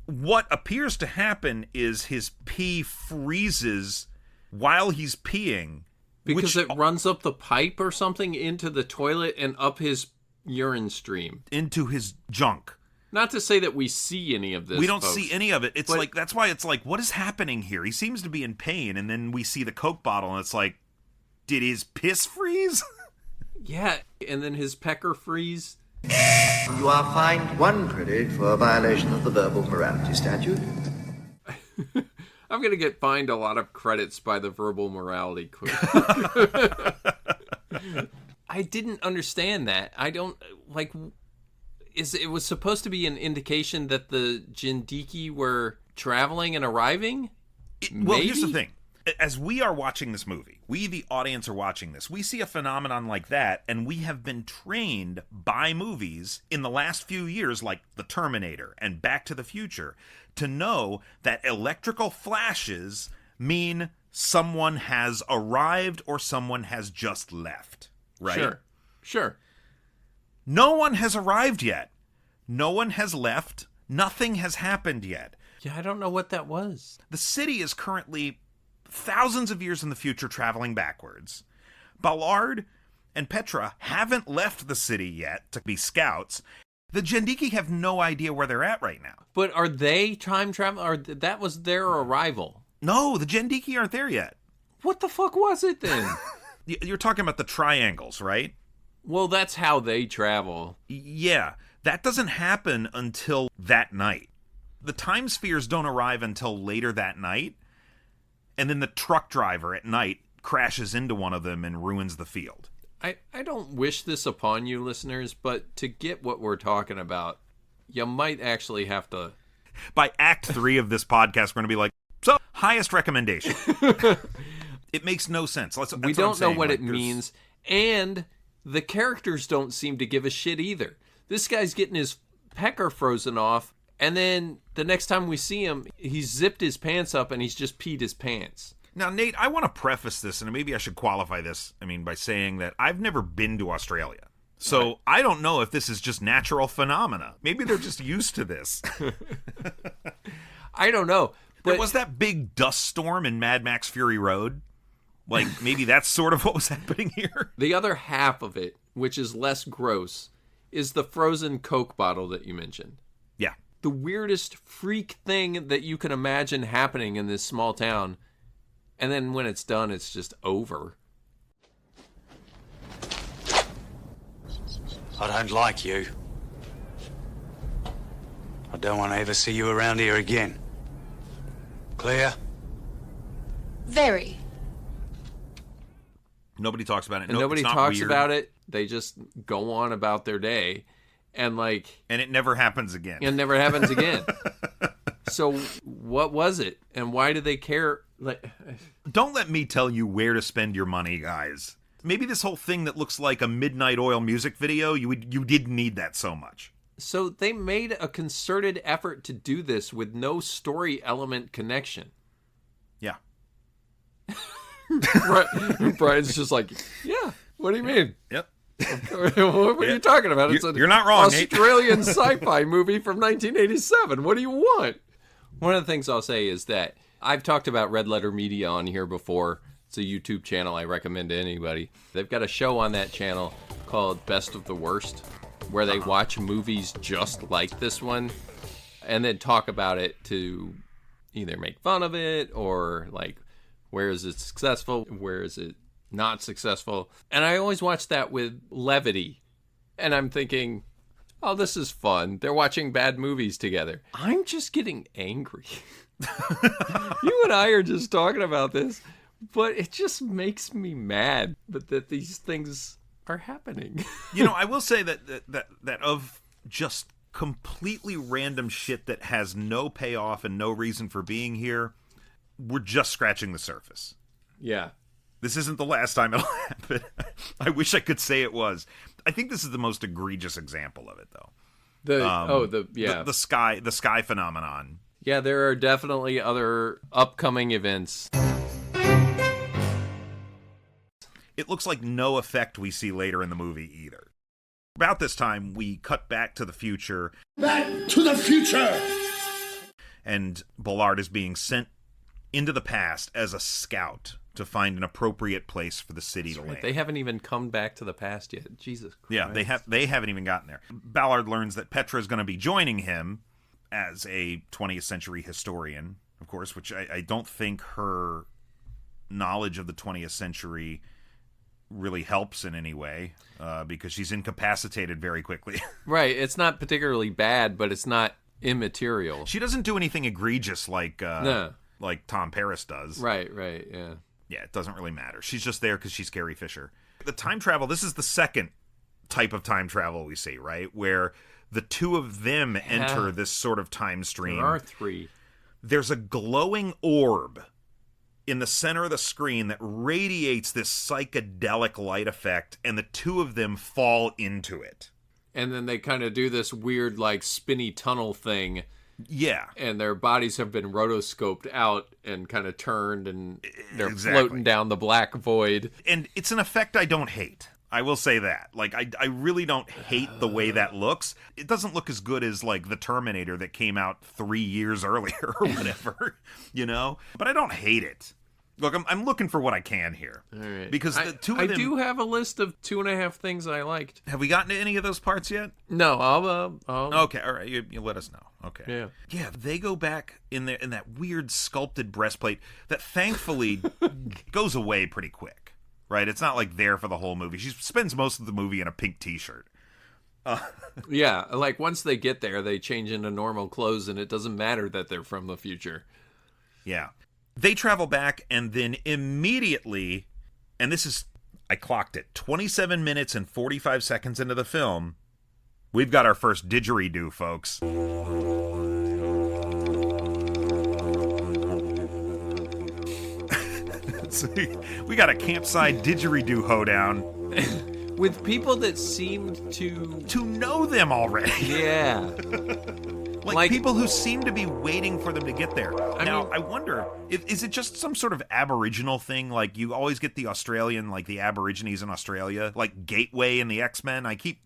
what appears to happen is his pee freezes while he's peeing.
Because it runs up the pipe or something into the toilet and up his urine stream.
Into his junk.
Not to say that we see any of this.
We don't see any of it. It's like, that's why it's like, what is happening here? He seems to be in pain, and then we see the Coke bottle, and it's like, did his piss freeze?
Yeah, and then his pecker freeze.
You are fined 1 credit for a violation of the verbal morality statute.
I'm going to get fined a lot of credits by the verbal morality quiz. I didn't understand that. I don't, like... It was supposed to be an indication that the Jindiki were traveling and arriving?
Well, here's the thing. As we are watching this movie, we, the audience, are watching this. We see a phenomenon like that, and we have been trained by movies in the last few years, like The Terminator and Back to the Future, to know that electrical flashes mean someone has arrived or someone has just left, right?
Sure.
No one has arrived yet. No one has left. Nothing has happened yet.
Yeah, I don't know what that was.
The city is currently thousands of years in the future traveling backwards. Ballard and Petra haven't left the city yet to be scouts. The Jindiki have no idea where they're at right now.
But are they time travel? Or that was their arrival?
No, the Jindiki aren't there yet.
What the fuck was it then?
You're talking about the triangles, right?
Well, that's how they travel.
Yeah, that doesn't happen until that night. The time spheres don't arrive until later that night, and then the truck driver at night crashes into one of them and ruins the field.
I don't wish this upon you, listeners, but to get what we're talking about, you might actually have to...
By Act 3 of this podcast, we're going to be like, so, highest recommendation. It makes no sense.
We don't know what it means, and... the characters don't seem to give a shit either. This guy's getting his pecker frozen off, and then the next time we see him, he's zipped his pants up and he's just peed his pants.
Now, Nate, I want to preface this, and maybe I should qualify this, by saying that I've never been to Australia. So I don't know if this is just natural phenomena. Maybe they're just used to this.
I don't know.
But there was that big dust storm in Mad Max Fury Road. Like, maybe that's sort of what was happening here.
The other half of it, which is less gross, is the frozen Coke bottle that you mentioned.
Yeah.
The weirdest freak thing that you can imagine happening in this small town. And then when it's done, it's just over.
I don't like you. I don't want to ever see you around here again. Clear?
Very.
Nobody talks about it.
And nobody talks about it. They just go on about their day. And
it never happens again.
It never happens again. So what was it? And why do they care?
Don't let me tell you where to spend your money, guys. Maybe this whole thing that looks like a Midnight Oil music video, you didn't need that so much.
So they made a concerted effort to do this with no story element connection.
Yeah.
Brian's just like, yeah, what do you mean?
Yep.
What are you talking about? It's
you're not wrong,
Australian sci-fi movie from 1987. What do you want? One of the things I'll say is that I've talked about Red Letter Media on here before. It's a YouTube channel I recommend to anybody. They've got a show on that channel called Best of the Worst, where they watch movies just like this one and then talk about it to either make fun of it or where is it successful, where is it not successful. And I always watch that with levity. And I'm thinking, oh, this is fun. They're watching bad movies together. I'm just getting angry. You and I are just talking about this, but it just makes me mad that these things are happening.
I will say that of just completely random shit that has no payoff and no reason for being here, we're just scratching the surface.
Yeah.
This isn't the last time it'll happen. I wish I could say it was. I think this is the most egregious example of it, though. The sky phenomenon.
Yeah, there are definitely other upcoming events.
It looks like no effect we see later in the movie either. About this time, we cut back to the future.
Back to the future!
And Ballard is being sent into the past as a scout to find an appropriate place for the city to land.
They haven't even come back to the past yet. Jesus Christ.
Yeah, they haven't even gotten there. Ballard learns that Petra is going to be joining him as a 20th century historian, of course, which I don't think her knowledge of the 20th century really helps in any way, because she's incapacitated very quickly.
Right. It's not particularly bad, but it's not immaterial.
She doesn't do anything egregious like Tom Paris does.
Right, yeah.
Yeah, it doesn't really matter. She's just there because she's Carrie Fisher. The time travel, this is the second type of time travel we see, right? Where the two of them enter this sort of time stream.
There are three.
There's a glowing orb in the center of the screen that radiates this psychedelic light effect, and the two of them fall into it.
And then they kind of do this weird, like, spinny tunnel thing.
Yeah.
And their bodies have been rotoscoped out and kind of turned, and they're floating down the black void.
And it's an effect I don't hate. I will say that. Like, I really don't hate the way that looks. It doesn't look as good as, like, the Terminator that came out 3 years earlier or whatever, you know? But I don't hate it. Look, I'm looking for what I can here.
All right.
Because the two of them...
I do have a list of 2.5 things I liked.
Have we gotten to any of those parts yet?
No, I'll...
Okay, all right. You let us know. Okay.
Yeah.
Yeah, they go back in that weird sculpted breastplate that thankfully goes away pretty quick. Right? It's not like there for the whole movie. She spends most of the movie in a pink t-shirt.
Yeah, like once they get there, they change into normal clothes, and it doesn't matter that they're from the future.
Yeah. They travel back, and then immediately, and this is, I clocked it, 27 minutes and 45 seconds into the film, we've got our first didgeridoo, folks. We got a campsite didgeridoo hoedown.
With people that seemed to
know them already.
Yeah.
Like people who seem to be waiting for them to get there. I wonder, is it just some sort of Aboriginal thing? Like, you always get the Australian, like the Aborigines in Australia, like Gateway in the X-Men. I keep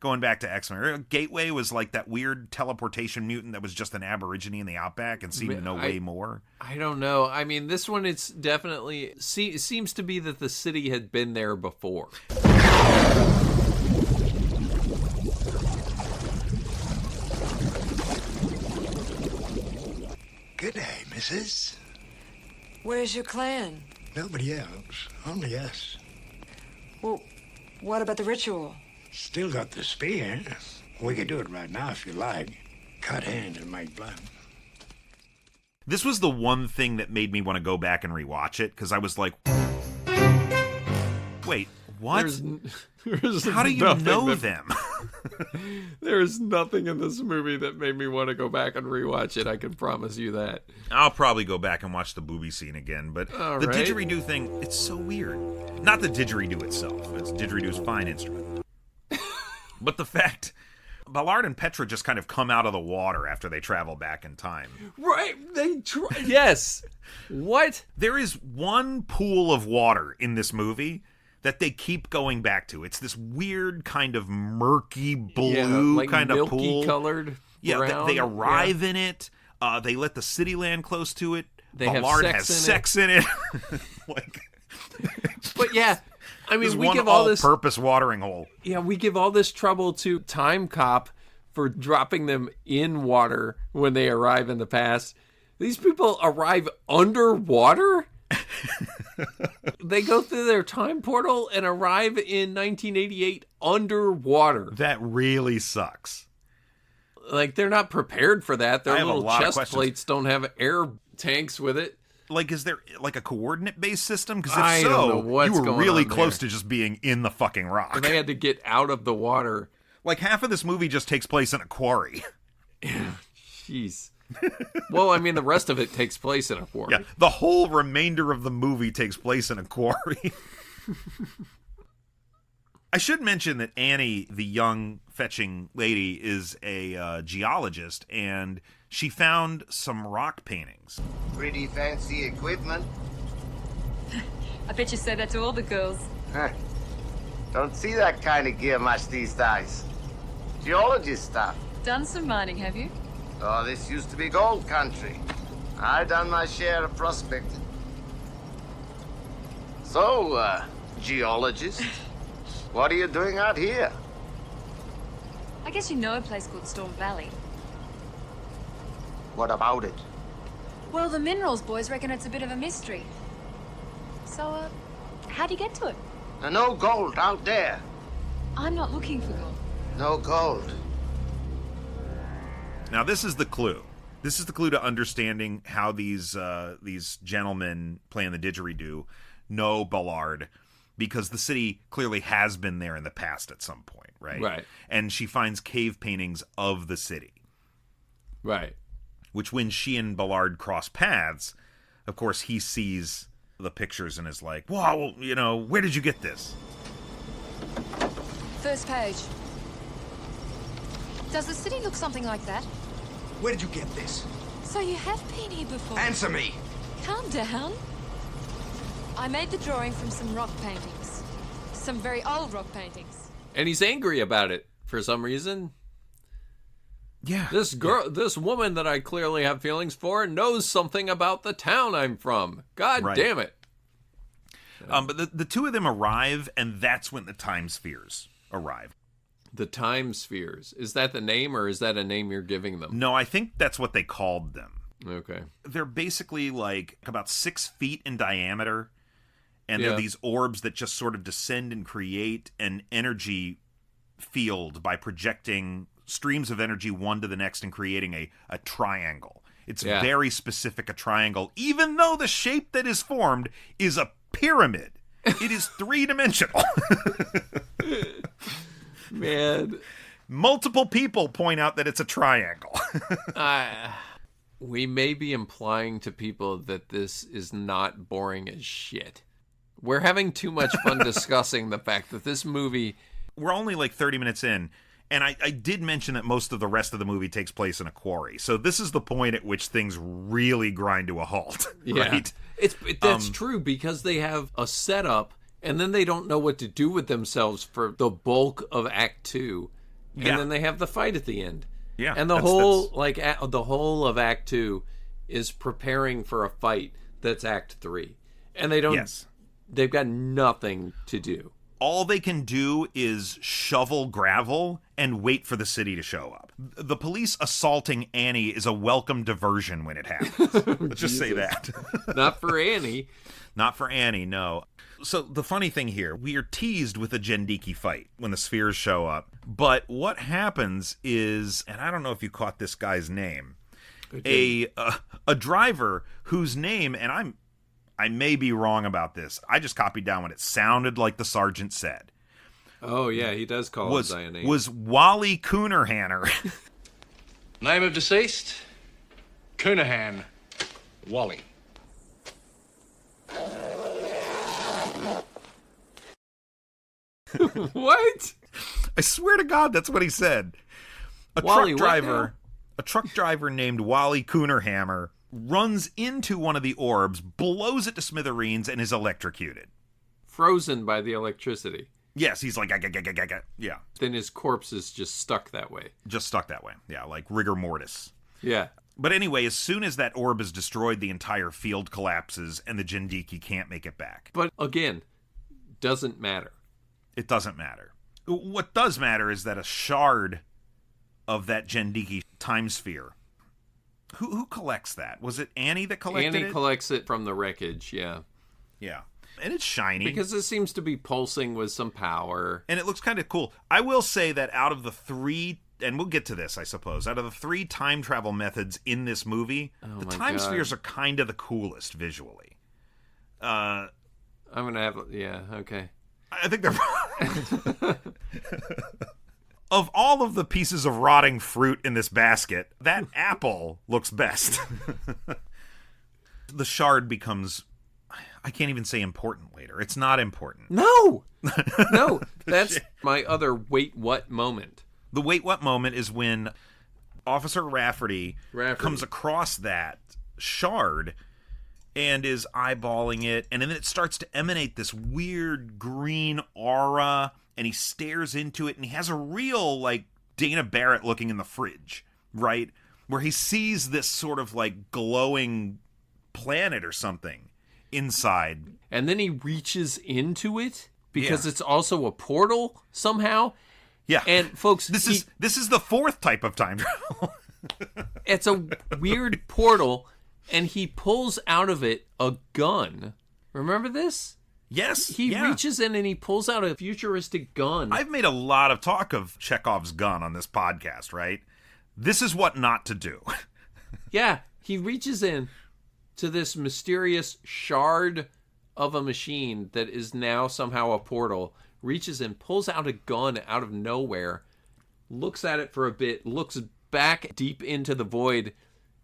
going back to X-Men. Gateway was like that weird teleportation mutant that was just an Aborigine in the Outback and seemed to know way more.
I don't know. I mean, this one, it's definitely... it seems to be that the city had been there before.
Good day, missus.
Where's your clan?
Nobody else, only us.
Well, what about the ritual?
Still got the spear. We could do it right now if you like. Cut hands and make blood.
This was the one thing that made me want to go back and rewatch it, because I was like, wait, what?
There's
How do you know them?
There's nothing in this movie that made me want to go back and rewatch it. I can promise you that.
I'll probably go back and watch the booby scene again, but
all
the
right.
didgeridoo thing, it's so weird. Not the didgeridoo itself. It's didgeridoo's fine instrument. But the fact Ballard and Petra just kind of come out of the water after they travel back in time.
Right. Yes. What?
There is one pool of water in this movie that they keep going back to. It's this weird kind of murky blue
like
kind of pool.
Milky colored.
Yeah, they arrive in it. They let the city land close to it.
They
Ballard
have
has sex in it.
But yeah, I mean,
we give all this all-purpose watering hole.
Yeah, we give all this trouble to Time Cop for dropping them in water when they arrive in the past. These people arrive underwater? They go through their time portal and arrive in 1988 underwater.
That really sucks.
Like, they're not prepared for that. Their little chest
questions.
plates don't have air tanks with it.
Like, is there like a coordinate-based system? Because
I
if
don't know
so,
what's
you were
going
really
on
close
there.
to just being in the fucking rock.
And they had to get out of the water.
Like, half of this movie just takes place in a quarry.
Jeez. Well, I mean, the rest of it takes place in a quarry.
Yeah, the whole remainder of the movie takes place in a quarry. I should mention that Annie, the young fetching lady, is a geologist, and she found some rock paintings.
Pretty fancy equipment.
I bet you say that to all the girls.
Don't see that kind of gear much these days. Geologist stuff.
Done some mining, have you?
Oh, this used to be gold country. I done my share of prospecting. So, geologist, what are you doing out here?
I guess you know a place called Storm Valley.
What about it?
Well, the minerals boys reckon it's a bit of a mystery. So, how do you get to it?
No gold out there.
I'm not looking for gold.
No gold.
Now, this is the clue. This is the clue to understanding how these gentlemen playing the didgeridoo know Ballard, because the city clearly has been there in the past at some point, right?
Right.
And she finds cave paintings of the city.
Right.
Which, when she and Ballard cross paths, of course, he sees the pictures and is like, "Wow, you know, where did you get this?"
First page. Does the city look something like that?
Where did you get this?
So you have been here before?
Answer me!
Calm down. I made the drawing from some rock paintings. Some very old rock paintings.
And he's angry about it for some reason.
Yeah.
This woman that I clearly have feelings for knows something about the town I'm from. God damn it.
But the two of them arrive, and that's when the time spheres arrive.
The time spheres. Is that the name, or is that a name you're giving them?
No, I think that's what they called them.
Okay.
They're basically like about 6 feet in diameter, and they're these orbs that just sort of descend and create an energy field by projecting streams of energy one to the next and creating a triangle. It's very specific, a triangle, even though the shape that is formed is a pyramid. It is 3-dimensional.
Man.
Multiple people point out that it's a triangle.
We may be implying to people that this is not boring as shit. We're having too much fun discussing the fact that this movie...
We're only like 30 minutes in, and I did mention that most of the rest of the movie takes place in a quarry. So this is the point at which things really grind to a halt, right?
That's true, because they have a setup, and then they don't know what to do with themselves for the bulk of Act 2. And then they have the fight at the end.
Yeah.
And the whole of Act 2 is preparing for a fight that's Act 3. And they don't... They've got nothing to do.
All they can do is shovel gravel and wait for the city to show up. The police assaulting Annie is a welcome diversion when it happens. Let's just say that.
Not for Annie.
Not for Annie, no. So the funny thing here, we are teased with a Jendiki fight when the spheres show up. But what happens is, and I don't know if you caught this guy's name, a driver whose name, and I may be wrong about this. I just copied down what it sounded like the sergeant said.
Oh, yeah, he does call him by a name.
Was Wally Coonerhanner.
Name of deceased? Coonahan. Wally.
What?
I swear to God, that's what he said. A truck driver named Wally Coonerhammer runs into one of the orbs, blows it to smithereens, and is electrocuted.
Frozen by the electricity.
Yes, he's like, yeah.
Then his corpse is just stuck that way.
Yeah, like rigor mortis.
Yeah.
But anyway, as soon as that orb is destroyed, the entire field collapses, and the Jendiki can't make it back.
But again, doesn't matter.
It doesn't matter. What does matter is that a shard of that Jendiki time sphere. Who collects that? Was it Annie that collected it?
Annie collects it from the wreckage, yeah.
Yeah. And it's shiny.
Because it seems to be pulsing with some power.
And it looks kind of cool. I will say that out of the 3, and we'll get to this, I suppose, out of the 3 time travel methods in this movie, the time spheres are kind of the coolest visually.
I'm going to have... Yeah, okay.
I think they're... Of all of the pieces of rotting fruit in this basket, that apple looks best. The shard becomes, I can't even say important later. It's not important.
No! No, that's my other wait what moment.
The wait what moment is when Officer Rafferty comes across that shard and is eyeballing it, and then it starts to emanate this weird green aura, and he stares into it, and he has a real, like, Dana Barrett looking in the fridge, right? Where he sees this sort of, like, glowing planet or something inside.
And then he reaches into it, because it's also a portal somehow.
Yeah.
And, folks...
This is the fourth type of time travel.
It's a weird portal, and he pulls out of it a gun. Remember this?
Yes.
He reaches in and he pulls out a futuristic gun.
I've made a lot of talk of Chekhov's gun on this podcast, right? This is what not to do.
Yeah. He reaches in to this mysterious shard of a machine that is now somehow a portal, reaches in, pulls out a gun out of nowhere, looks at it for a bit, looks back deep into the void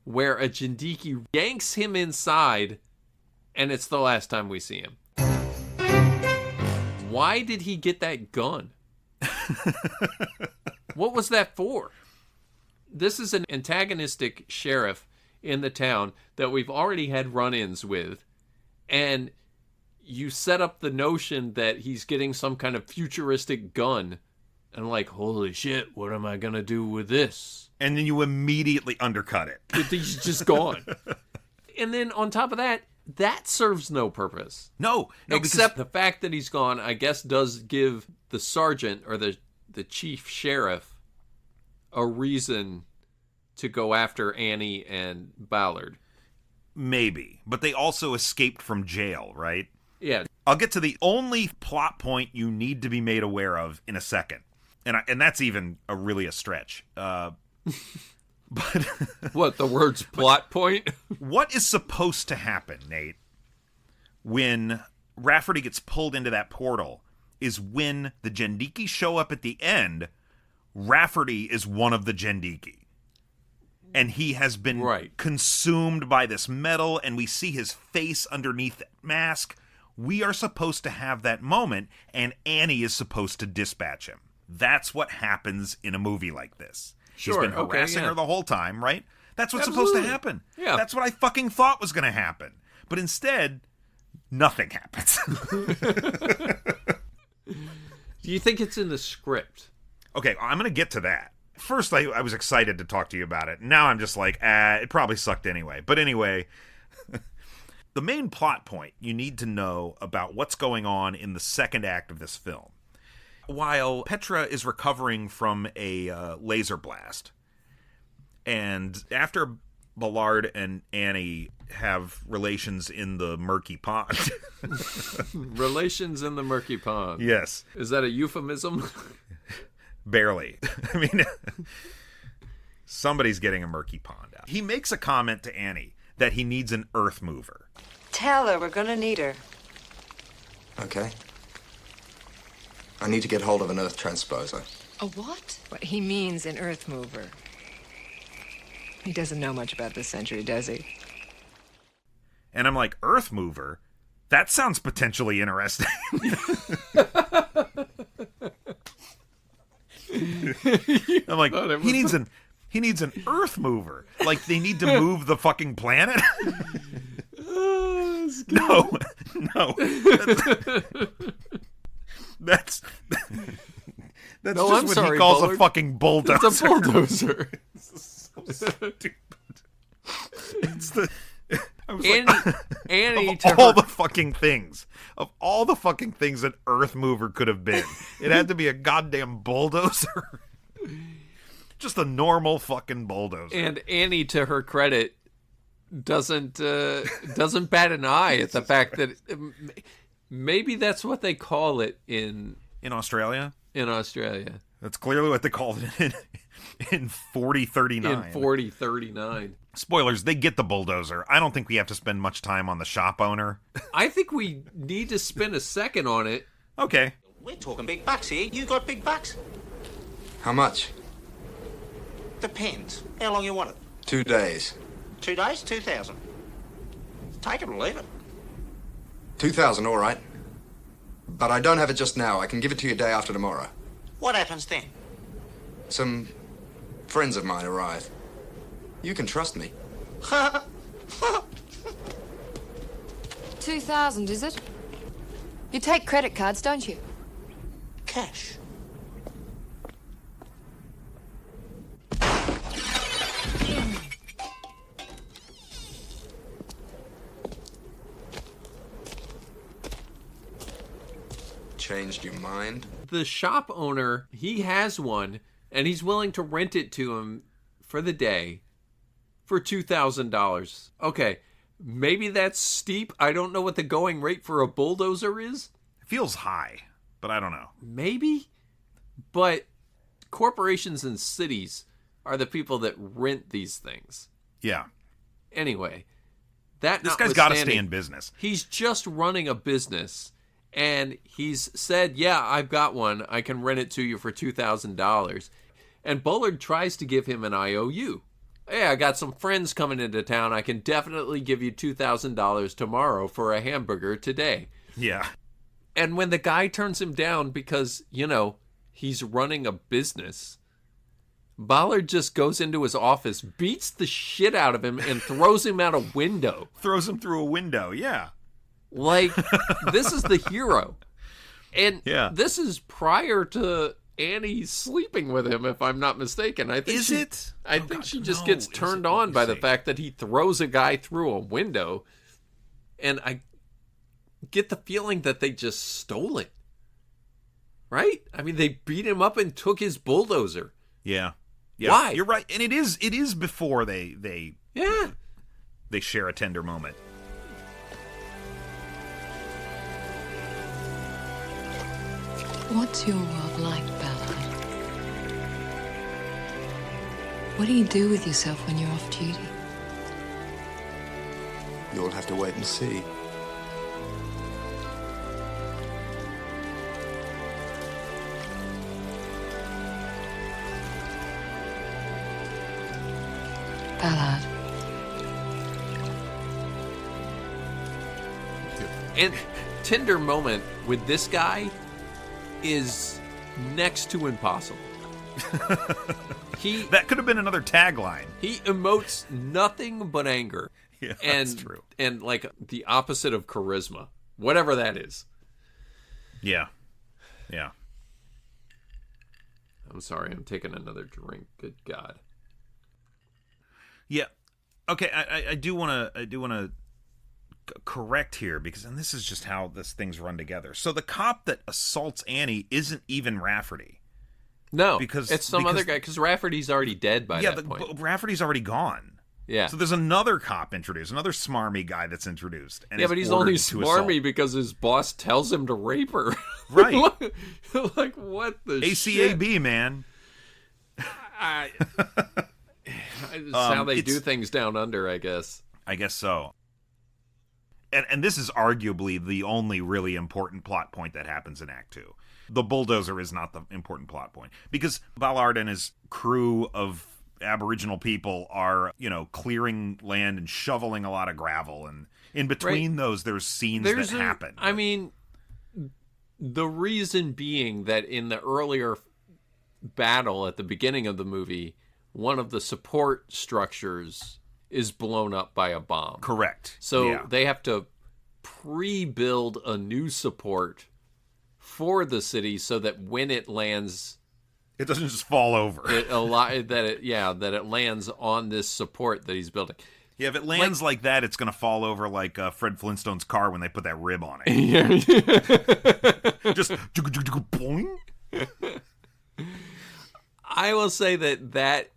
where a Jindiki yanks him inside, and it's the last time we see him. Why did he get that gun? What was that for? This is an antagonistic sheriff in the town that we've already had run-ins with, and you set up the notion that he's getting some kind of futuristic gun, and like, holy shit, what am I gonna do with this?
And then you immediately undercut it.
He's just gone. And then on top of that, that serves no purpose.
No,
except the fact that he's gone, I guess, does give the sergeant or the chief sheriff a reason to go after Annie and Ballard.
Maybe. But they also escaped from jail, right?
Yeah.
I'll get to the only plot point you need to be made aware of in a second. And that's even really a stretch. But
what, the word's plot point?
What is supposed to happen, Nate, when Rafferty gets pulled into that portal is when the Jindiki show up at the end, Rafferty is one of the Jindiki. And he has been consumed by this metal, and we see his face underneath that mask. We are supposed to have that moment, and Annie is supposed to dispatch him. That's what happens in a movie like this.
Sure,
He's been harassing her the whole time, right? That's what's
Absolutely.
supposed to happen.
Yeah.
That's what I fucking thought was going to happen. But instead, nothing happens.
Do you think it's in the script?
Okay, I'm going to get to that. First, I was excited to talk to you about it. Now I'm just like, it probably sucked anyway. But anyway, the main plot point you need to know about what's going on in the second act of this film. While Petra is recovering from a laser blast, and after Ballard and Annie have relations in the murky pond.
Relations in the murky pond.
Yes.
Is that a euphemism?
Barely. I mean, somebody's getting a murky pond out. He makes a comment to Annie that he needs an earth mover.
Tell her we're gonna need her.
Okay. I need to get hold of an earth transposer.
A what? What he means an earth mover. He doesn't know much about this century, does he?
And I'm like, earth mover? That sounds potentially interesting. I'm like, he needs an earth mover. Like they need to move the fucking planet. No. That's
No,
just
I'm
what
sorry,
he calls
Bullard.
a fucking bulldozer.
It's a bulldozer.
This is so stupid. It's the
Annie
of all the fucking things. Of all the fucking things an earth mover could have been, it had to be a goddamn bulldozer. Just a normal fucking bulldozer.
And Annie, to her credit, doesn't bat an eye at the fact that maybe that's what they call it in
Australia.
In Australia,
that's clearly what they call it in 4039.
In 4039.
Spoilers, they get the bulldozer. I don't think we have to spend much time on the shop owner.
I think we need to spend a second on it.
Okay.
We're talking big bucks here. You got big bucks?
How much?
Depends. How long you want it?
2 days.
2 days? 2,000. Take it or leave it.
2,000, all right. But I don't have it just now. I can give it to you day after tomorrow.
What happens then?
Some friends of mine arrive. You can trust me.
2,000, is it? You take credit cards, don't you?
Cash.
Changed your mind?
The shop owner, he has one, and he's willing to rent it to him for the day for $2,000. Okay, maybe that's steep. I don't know what the going rate for a bulldozer is.
It feels high, but I don't know.
Maybe, but corporations and cities are the people that rent these things.
Yeah.
Anyway, this
guy's got to stay in business.
He's just running a business, and he's said, yeah, I've got one. I can rent it to you for $2,000. And Bullard tries to give him an IOU. Hey, I got some friends coming into town. I can definitely give you $2,000 tomorrow for a hamburger today.
Yeah.
And when the guy turns him down because, he's running a business, Ballard just goes into his office, beats the shit out of him, and throws him out a window.
Throws him through a window, yeah.
Like, this is the hero. And
yeah.
This is prior to Annie sleeping with him, if I'm not mistaken. I think I think she just gets turned on by the fact that he throws a guy through a window. And I get the feeling that they just stole it. Right? I mean, they beat him up and took his bulldozer.
Yeah.
Why?
You're right. And it is before they share a tender moment.
What's your world like, Ballard? What do you do with yourself when you're off duty?
You'll have to wait and see.
Ballard.
And tender moment with this guy is next to impossible.
That could have been another tagline.
He emotes nothing but anger.
Yeah, that's true.
And like the opposite of charisma, whatever that is.
Yeah. Yeah.
I'm sorry, I'm taking another drink. Good God.
Yeah. Okay, I do want to correct here and this is just how this thing's run together. So the cop that assaults Annie isn't even Rafferty.
No, because it's some other guy. Because Rafferty's already dead by that point.
But Rafferty's already gone.
Yeah.
So there's another cop introduced, another smarmy guy that's introduced. And
but he's only smarmy because his boss tells him to rape her.
Right.
Like what the
ACAB,
shit?
Man.
It's how they do things down under, I guess.
I guess so. And this is arguably the only really important plot point that happens in Act 2. The bulldozer is not the important plot point. Because Ballard and his crew of Aboriginal people are, clearing land and shoveling a lot of gravel. And in between those, there's scenes that happen.
I mean, the reason being that in the earlier battle at the beginning of the movie, one of the support structures is blown up by a bomb.
Correct.
So they have to pre-build a new support for the city so that when it lands,
it doesn't just fall over.
that it lands on this support that he's building.
Yeah, if it lands like that, it's going to fall over like Fred Flintstone's car when they put that rib on it. Just boing.
I will say that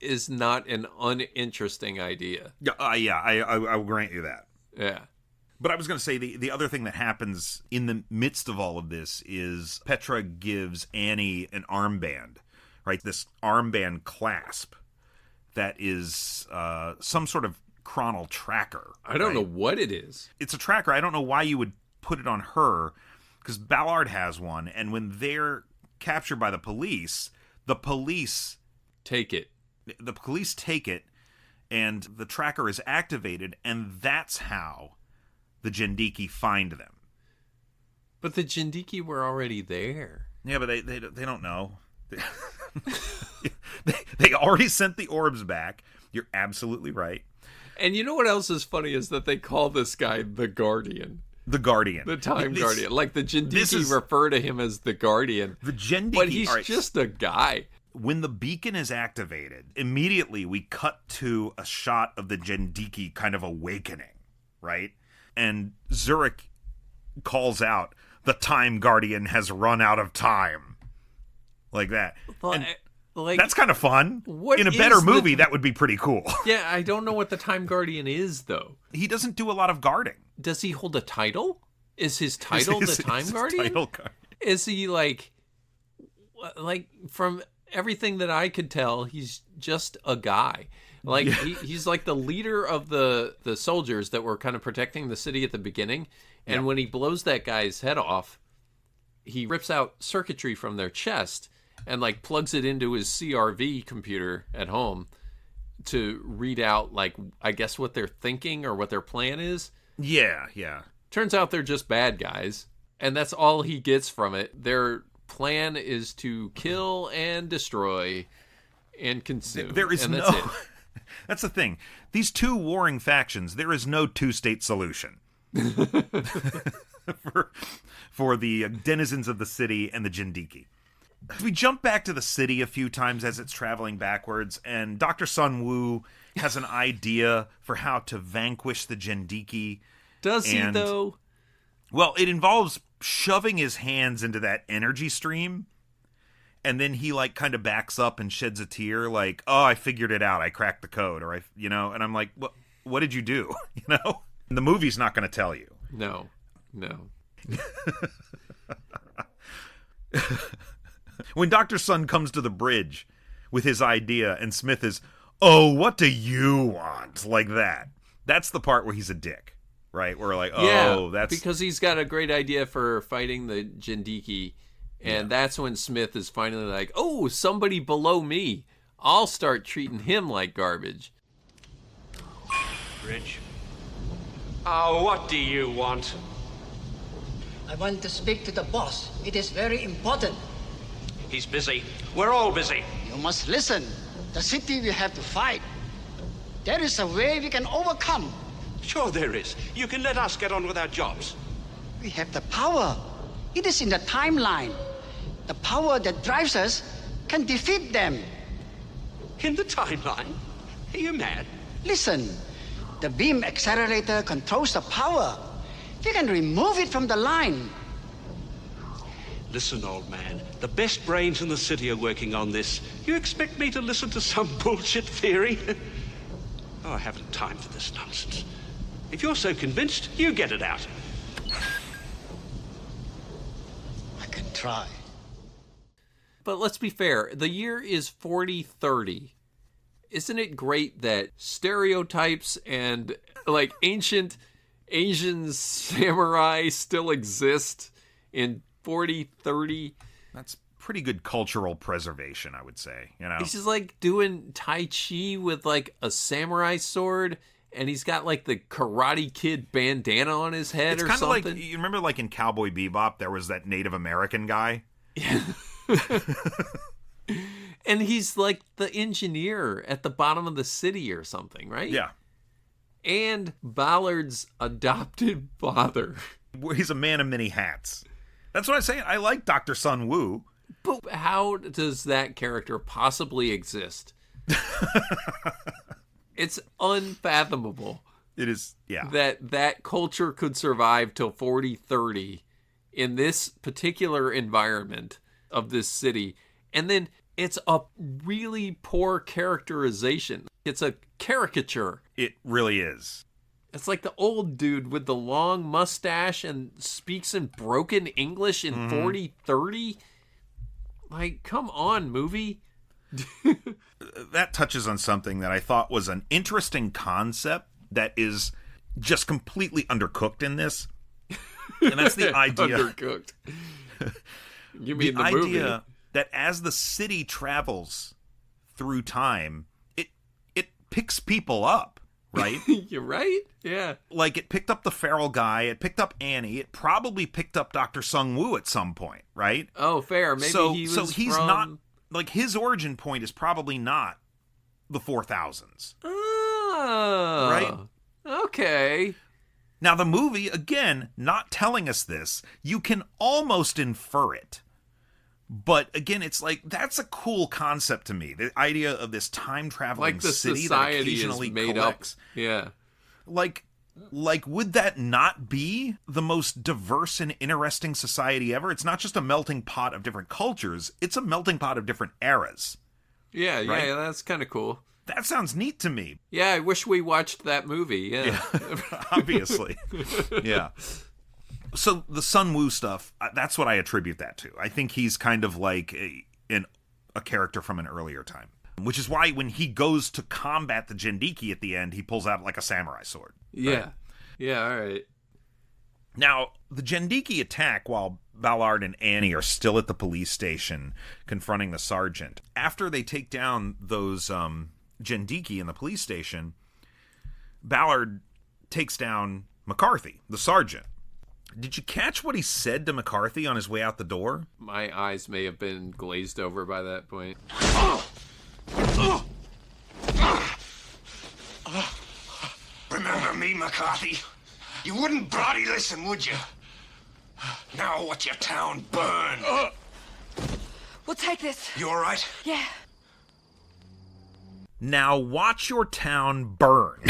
is not an uninteresting idea.
I will grant you that.
Yeah.
But I was going to say the other thing that happens in the midst of all of this is Petra gives Annie an armband, right? This armband clasp that is some sort of chronal tracker.
I don't know what it is.
It's a tracker. I don't know why you would put it on her, because Ballard has one, and when they're captured by the police, The police
take it.
The police take it, and the tracker is activated, and that's how the Jendiki find them.
But the Jendiki were already there.
Yeah, but they don't know. They already sent the orbs back. You're absolutely right.
And you know what else is funny is that they call this guy the Guardian.
The Guardian.
The Time Guardian. Like the Jendiki refer to him as the Guardian.
The Jendiki.
But he's just a guy.
When the beacon is activated, immediately we cut to a shot of the Jendiki kind of awakening, right? And Zurich calls out, "The Time Guardian has run out of time." Like that. And that's kind of fun. In a better movie, that would be pretty cool.
Yeah, I don't know what the Time Guardian is, though.
He doesn't do a lot of guarding.
Does he hold a title? Is his title the Time Guardian? Is he like from everything that I could tell, he's just a guy. Like he's like the leader of the soldiers that were kind of protecting the city at the beginning. And when he blows that guy's head off, he rips out circuitry from their chest and like plugs it into his CRV computer at home to read out, like, I guess what they're thinking or what their plan is.
Yeah.
Turns out they're just bad guys, and that's all he gets from it. Their plan is to kill and destroy and consume.
There is
and
no...
that's it.
That's the thing. These two warring factions, there is no two-state solution. for the denizens of the city and the Jendiki. We jump back to the city a few times as it's traveling backwards, and Dr. Sun Woo has an idea for how to vanquish the Jendiki.
Does he, though?
Well, it involves shoving his hands into that energy stream, and then he, like, kind of backs up and sheds a tear, like, "Oh, I figured it out. I cracked the code," or, and I'm like, what did you do? And the movie's not going to tell you.
No.
When Dr. Sun comes to the bridge with his idea and Smith is, "Oh, what do you want?" Like that. That's the part where he's a dick, right? Where like, that's...
because he's got a great idea for fighting the Jendiki. And that's when Smith is finally like, "Oh, somebody below me. I'll start treating him like garbage."
Bridge. Oh, what do you want?
I want to speak to the boss. It is very important.
He's busy. We're all busy.
You must listen. The city we have to fight. There is a way we can overcome.
Sure there is. You can let us get on with our jobs.
We have the power. It is in the timeline. The power that drives us can defeat them.
In the timeline? Are you mad?
Listen. The beam accelerator controls the power. We can remove it from the line.
Listen, old man. The best brains in the city are working on this. You expect me to listen to some bullshit theory? Oh, I haven't time for this nonsense. If you're so convinced, you get it out.
I can try.
But let's be fair. The year is 4030. Isn't it great that stereotypes and, like, ancient Asian samurai still exist in 4030?
That's pretty good cultural preservation, I would say.
He's just like doing Tai Chi with like a samurai sword, and he's got like the Karate Kid bandana on his head or something.
Like, you remember like in Cowboy Bebop, there was that Native American guy?
And he's like the engineer at the bottom of the city or something, right?
Yeah.
And Ballard's adopted father.
He's a man of many hats. That's what I'm saying. I like Dr. Sun Woo.
But how does that character possibly exist? It's unfathomable.
It is, yeah.
That culture could survive till 4030 in this particular environment of this city. And then it's a really poor characterization. It's a caricature.
It really is.
It's like the old dude with the long mustache and speaks in broken English in 4030. Like, come on, movie.
That touches on something that I thought was an interesting concept that is just completely undercooked in this. And that's the idea.
Undercooked. You mean the movie?
that as the city travels through time, it picks people up, right?
You're right. Yeah.
Like, it picked up the feral guy, it picked up Annie, it probably picked up Dr. Sung Woo at some point, right?
Oh, fair. Maybe
he's not, like, his origin point is probably not the 4000s.
Oh.
Right?
Okay.
Now, the movie, again, not telling us this, you can almost infer it. But again, it's like, that's a cool concept to me. The idea of this time-traveling
like the
city that
society
occasionally
is made
collects.
up. Yeah.
Like, would that not be the most diverse and interesting society ever? It's not just a melting pot of different cultures. It's a melting pot of different eras.
Yeah,
right?
yeah, that's kind of cool.
That sounds neat to me.
Yeah, I wish we watched that movie. Yeah.
Obviously. Yeah. So the Sun Woo stuff, that's what I attribute that to. I think he's kind of like a character from an earlier time. Which is why when he goes to combat the Jendiki at the end, he pulls out like a samurai sword.
Yeah.
Right?
Yeah, all right.
Now, the Jendiki attack while Ballard and Annie are still at the police station confronting the sergeant. After they take down those Jendiki in the police station, Ballard takes down McCarthy, the sergeant. Did you catch what he said to McCarthy on his way out the door?
My eyes may have been glazed over by that point.
Remember me, McCarthy? You wouldn't bloody listen, would you? Now watch your town burn.
We'll take this.
You all right?
Yeah.
Now watch your town burn.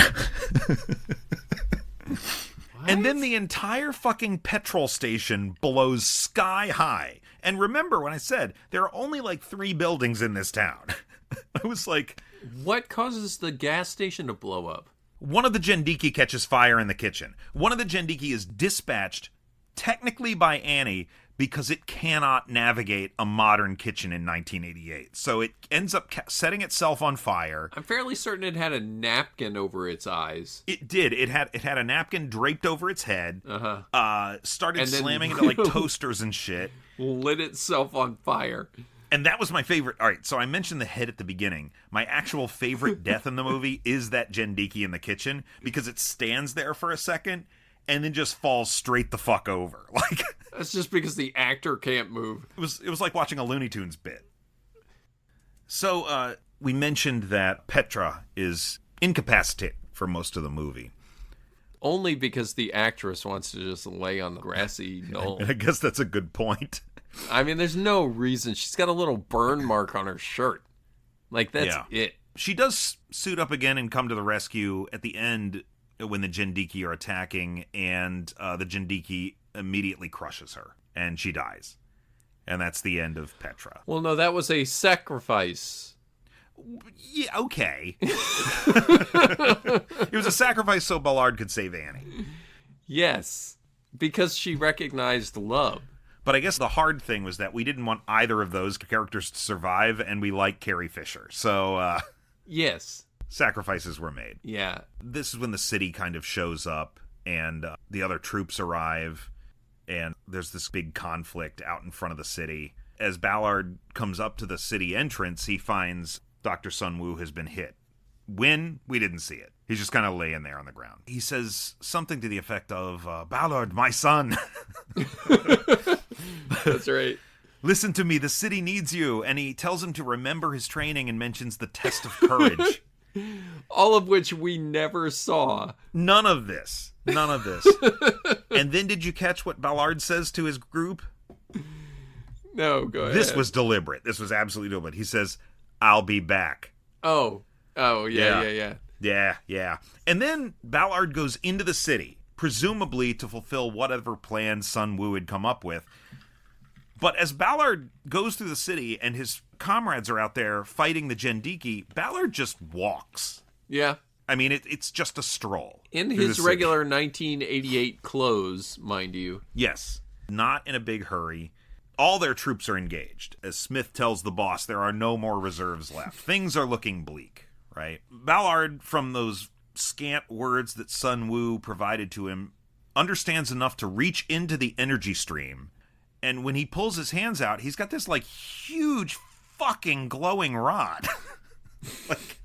And then the entire fucking petrol station blows sky high. And remember when I said there are only like 3 buildings in this town. I was like,
what causes the gas station to blow up?
One of the Jendiki catches fire in the kitchen. One of the Jendiki is dispatched technically by Annie because it cannot navigate a modern kitchen in 1988. So it ends up setting itself on fire.
I'm fairly certain it had a napkin over its eyes.
It did. It had a napkin draped over its head. Started
and then
slamming into like toasters and shit.
Lit itself on fire.
And that was my favorite. All right, so I mentioned the head at the beginning. My actual favorite death in the movie is that Jendiki in the kitchen because it stands there for a second and then just falls straight the fuck over. Like,
that's just because the actor can't move.
It was like watching a Looney Tunes bit. So we mentioned that Petra is incapacitated for most of the movie.
Only because the actress wants to just lay on the grassy knoll.
I guess that's a good point.
I mean, there's no reason. She's got a little burn mark on her shirt. Like, that's it.
She does suit up again and come to the rescue at the end when the Jendiki are attacking, and the Jendiki immediately crushes her, and she dies. And that's the end of Petra.
Well, no, that was a sacrifice.
Yeah, okay. It was a sacrifice so Ballard could save Annie.
Yes, because she recognized love.
But I guess the hard thing was that we didn't want either of those characters to survive, and we like Carrie Fisher. So,
yes.
Sacrifices were made.
Yeah.
This is when the city kind of shows up, and the other troops arrive, and there's this big conflict out in front of the city. As Ballard comes up to the city entrance, he finds Dr. Sun Woo has been hit. When? We didn't see it. He's just kind of laying there on the ground. He says something to the effect of, Ballard, my son.
That's right.
Listen to me, the city needs you. And he tells him to remember his training and mentions the test of courage.
All of which we never saw.
None of this. And then did you catch what Ballard says to his group?
No, go ahead.
This was deliberate. This was absolutely deliberate. He says, I'll be back.
Oh, yeah.
Yeah. And then Ballard goes into the city, presumably to fulfill whatever plan Sun Woo had come up with. But as Ballard goes through the city and his comrades are out there fighting the Jendiki, Ballard just walks.
Yeah.
I mean, it's just a stroll.
In his regular 1988 clothes, mind you.
Yes. Not in a big hurry. All their troops are engaged. As Smith tells the boss, there are no more reserves left. Things are looking bleak, right? Ballard, from those scant words that Sun Woo provided to him, understands enough to reach into the energy stream And when he pulls his hands out, he's got this, like, huge fucking glowing rod. Like,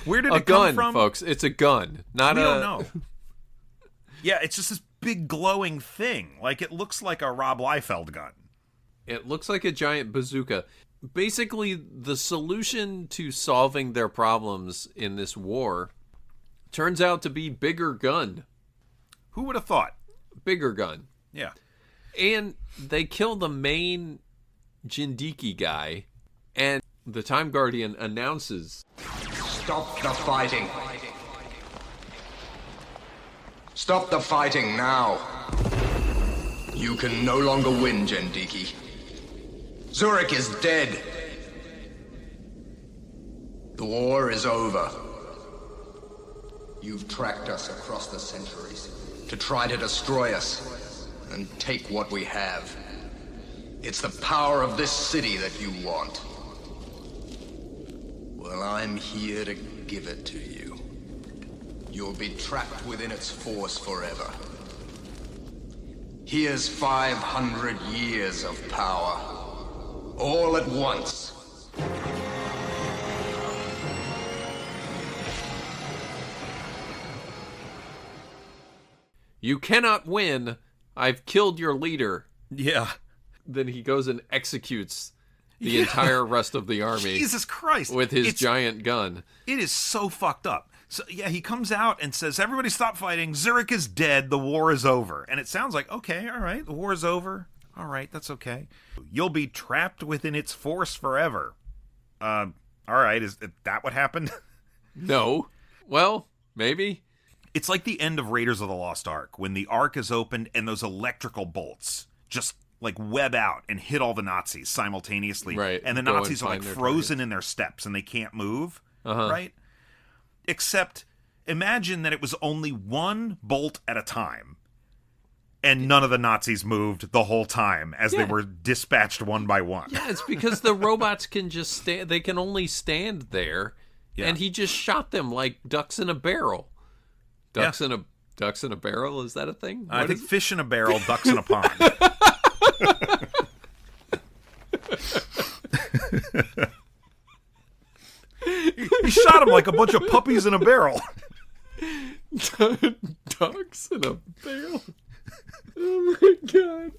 where did it come from?
Folks. It's a gun. We
don't know. Yeah, it's just this big glowing thing. Like, it looks like a Rob Liefeld gun.
It looks like a giant bazooka. Basically, the solution to solving their problems in this war turns out to be bigger gun.
Who would have thought?
Bigger gun.
Yeah.
And they kill the main Jindiki guy, and the Time Guardian announces,
Stop the fighting. Stop the fighting now. You can no longer win, Jindiki. Zurich is dead. The war is over. You've tracked us across the centuries to try to destroy us and take what we have. It's the power of this city that you want. Well, I'm here to give it to you. You'll be trapped within its force forever. Here's 500 years of power, all at once.
You cannot win. I've killed your leader.
Yeah.
Then he goes and executes the entire rest of the army.
Jesus Christ.
With his giant gun.
It is so fucked up. So, yeah, he comes out and says, everybody stop fighting. Zurich is dead. The war is over. And it sounds like, okay, all right, the war is over. All right, that's okay. You'll be trapped within its force forever. All right, is that what happened?
No. Well, maybe.
It's like the end of Raiders of the Lost Ark, when the Ark is opened and those electrical bolts just like web out and hit all the Nazis simultaneously.
Right.
And the Nazis are like frozen in their steps and they can't move. Right? Except imagine that it was only one bolt at a time. And none of the Nazis moved the whole time as they were dispatched one by one.
Yeah, it's because the robots can just stand. They can only stand there. Yeah. And he just shot them like ducks in a barrel. Ducks in a barrel? Is that a thing?
I think fish in a barrel, ducks in a pond. He shot him like a bunch of puppies in a barrel.
Ducks in a barrel? Oh my god.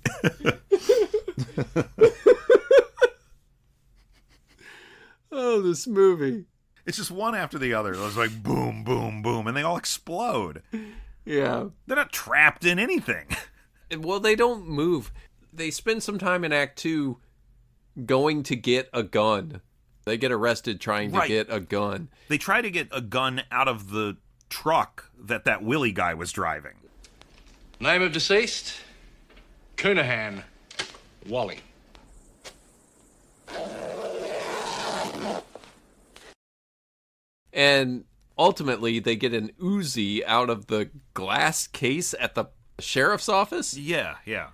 Oh, this movie.
It's just one after the other. It was like boom, boom, boom, and they all explode.
Yeah.
They're not trapped in anything.
Well, they don't move. They spend some time in Act 2 going to get a gun. They get arrested trying to get a gun.
They try to get a gun out of the truck that Willie guy was driving.
Name of deceased? Coonahan. Wally.
And ultimately, they get an Uzi out of the glass case at the sheriff's office?
Yeah, yeah.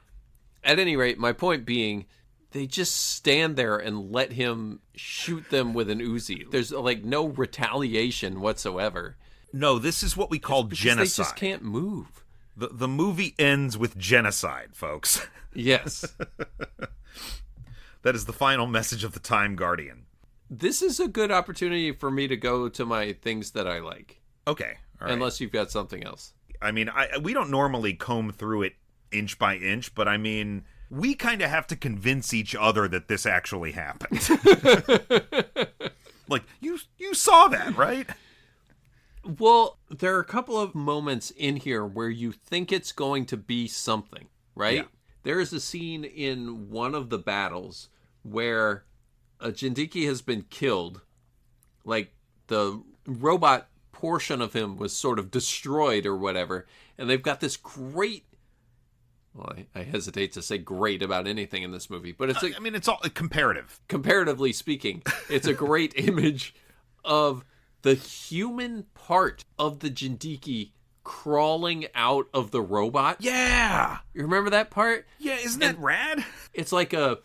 At any rate, my point being, they just stand there and let him shoot them with an Uzi. There's, like, no retaliation whatsoever.
No, this is what we call genocide.
They just can't move.
The movie ends with genocide, folks.
Yes.
That is the final message of the Time Guardian.
This is a good opportunity for me to go to my things that I like.
Okay. All right.
Unless you've got something else.
I mean, we don't normally comb through it inch by inch, but I mean, we kind of have to convince each other that this actually happened. Like, you saw that, right?
Well, there are a couple of moments in here where you think it's going to be something, right? Yeah. There is a scene in one of the battles where a Jindiki has been killed. Like, the robot portion of him was sort of destroyed or whatever. And they've got this great... Well, I hesitate to say great about anything in this movie, but it's...
I mean, it's all comparative.
Comparatively speaking, it's a great image of the human part of the Jindiki crawling out of the robot.
Yeah!
You remember that part?
Yeah, isn't that rad?
It's like a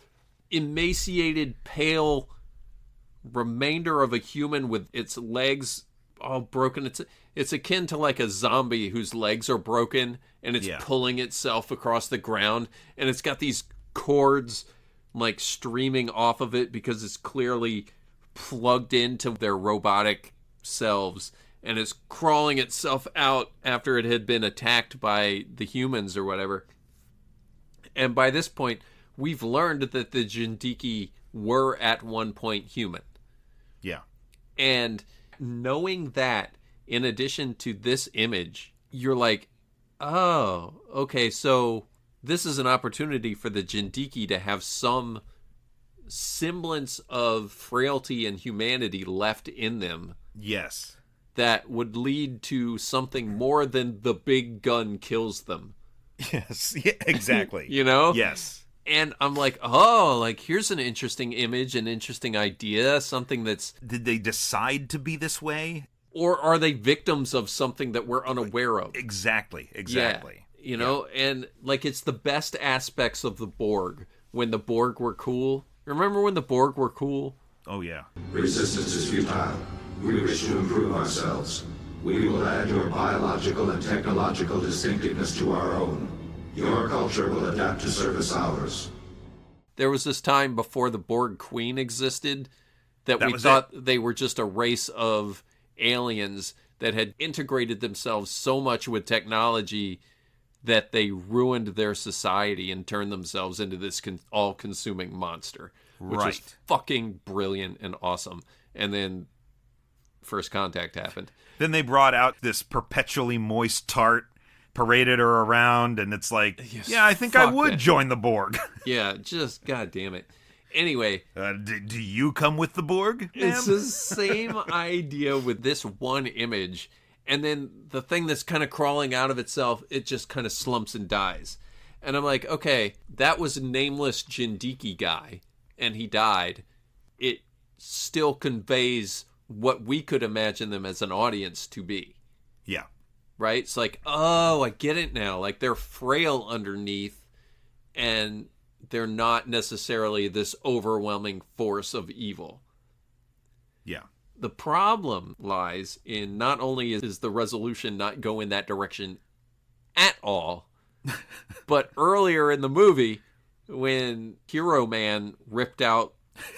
emaciated, pale remainder of a human with its legs all broken. It's akin to like a zombie whose legs are broken and it's pulling itself across the ground, and it's got these cords like streaming off of it because it's clearly plugged into their robotic selves, and it's crawling itself out after it had been attacked by the humans or whatever. And by this point, we've learned that the Jindiki were at one point human.
Yeah.
And knowing that, in addition to this image, you're like, oh, okay, so this is an opportunity for the Jindiki to have some semblance of frailty and humanity left in them.
Yes.
That would lead to something more than the big gun kills them.
Yes, yeah, exactly.
You know?
Yes.
And I'm like, oh, like, here's an interesting image, an interesting idea, something that's...
Did they decide to be this way?
Or are they victims of something that we're unaware of?
Exactly.
Yeah, you know? Yeah. And, like, it's the best aspects of the Borg. When the Borg were cool. Remember when the Borg were cool?
Oh, yeah.
Resistance is futile. We wish to improve ourselves. We will add your biological and technological distinctiveness to our own. Your culture will adapt to service ours.
There was this time before the Borg Queen existed that we thought they were just a race of aliens that had integrated themselves so much with technology that they ruined their society and turned themselves into this all-consuming monster, which was fucking brilliant and awesome. And then First Contact happened.
Then they brought out this perpetually moist tart, paraded her around, and it's like, yeah, I think I would join the Borg.
Yeah, just God damn it. Anyway.
Do you come with the Borg, ma'am?
It's the same idea with this one image, and then the thing that's kind of crawling out of itself, it just kind of slumps and dies. And I'm like, okay, that was a nameless Jindiki guy, and he died. It still conveys what we could imagine them as an audience to be.
Yeah.
Right? It's like, oh, I get it now. Like, they're frail underneath, and they're not necessarily this overwhelming force of evil.
Yeah.
The problem lies in not only is the resolution not go in that direction at all, but earlier in the movie, when Hero Man ripped out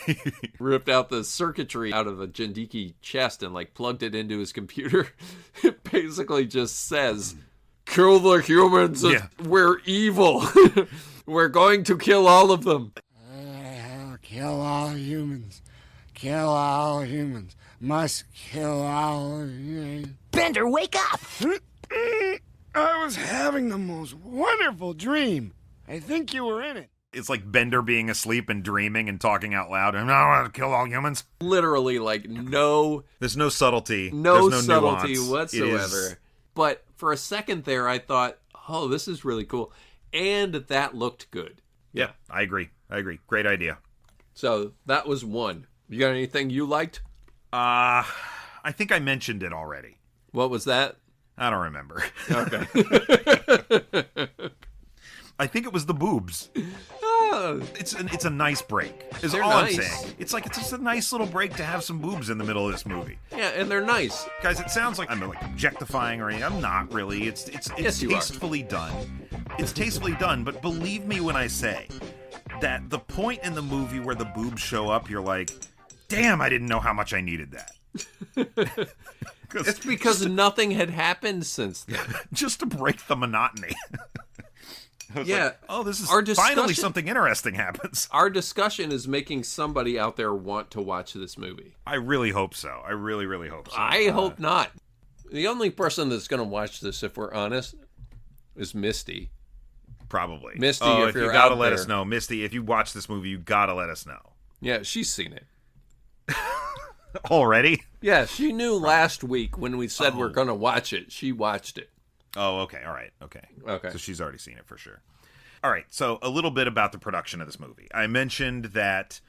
the circuitry out of a Jindiki chest and like plugged it into his computer, it basically just says, kill the humans, we're evil. We're going to kill all of them.
Kill all humans. Kill all humans. Must kill all humans.
Bender, wake up!
I was having the most wonderful dream. I think you were in it.
It's like Bender being asleep and dreaming and talking out loud. And I want to kill all humans.
Literally, like, no...
There's no subtlety.
No
There's
subtlety
nuance.
whatsoever. But for a second there, I thought, oh, this is really cool. And that looked good.
Yeah, I agree. Great idea.
So that was one. You got anything you liked?
I think I mentioned it already.
What was that?
I don't remember.
Okay.
I think it was the boobs.
Oh.
It's a nice break. Is all
nice.
I'm saying. It's just a nice little break to have some boobs in the middle of this movie.
Yeah, and they're nice.
Guys, it sounds like I'm like objectifying or anything. I'm not really. It's
yes,
tastefully done. It's tastefully done, but believe me when I say that the point in the movie where the boobs show up, you're like, damn, I didn't know how much I needed that.
It's because nothing had happened since then.
Just to break the monotony.
Yeah.
Like, oh, this is finally something interesting happens.
Our discussion is making somebody out there want to watch this movie.
I really hope so. I really, really hope so.
I hope not. The only person that's going to watch this, if we're honest, is Misty.
Probably.
Misty,
if
you're
you gotta
out
let
there.
us know. Misty, if you watch this movie, you gotta let us know.
Yeah, she's seen it.
Already?
Yeah, she knew last week when we said we're going to watch it. She watched it.
Oh, okay. All right. Okay.
Okay.
So she's already seen it for sure. All right. So a little bit about the production of this movie. I mentioned that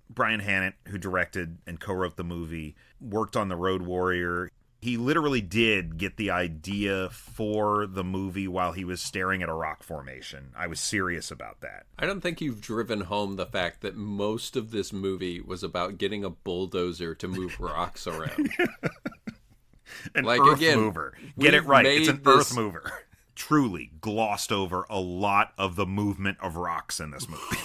Brian Hannett, who directed and co-wrote the movie, worked on The Road Warrior. He literally did get the idea for the movie while he was staring at a rock formation. I was serious about that.
I don't think you've driven home the fact that most of this movie was about getting a bulldozer to move rocks around.
An earth mover. Get it right. It's an earth mover. truly glossed over a lot of the movement of rocks in this movie.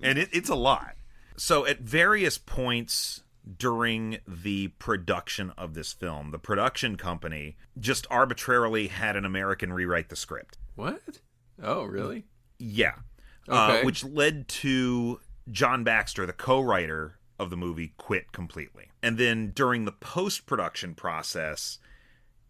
And it's a lot. So at various points during the production of this film, the production company just arbitrarily had an American rewrite the script.
What? Oh, really?
Yeah.
Okay.
Which led to John Baxter, the co-writer of the movie, quit completely. And then during the post-production process,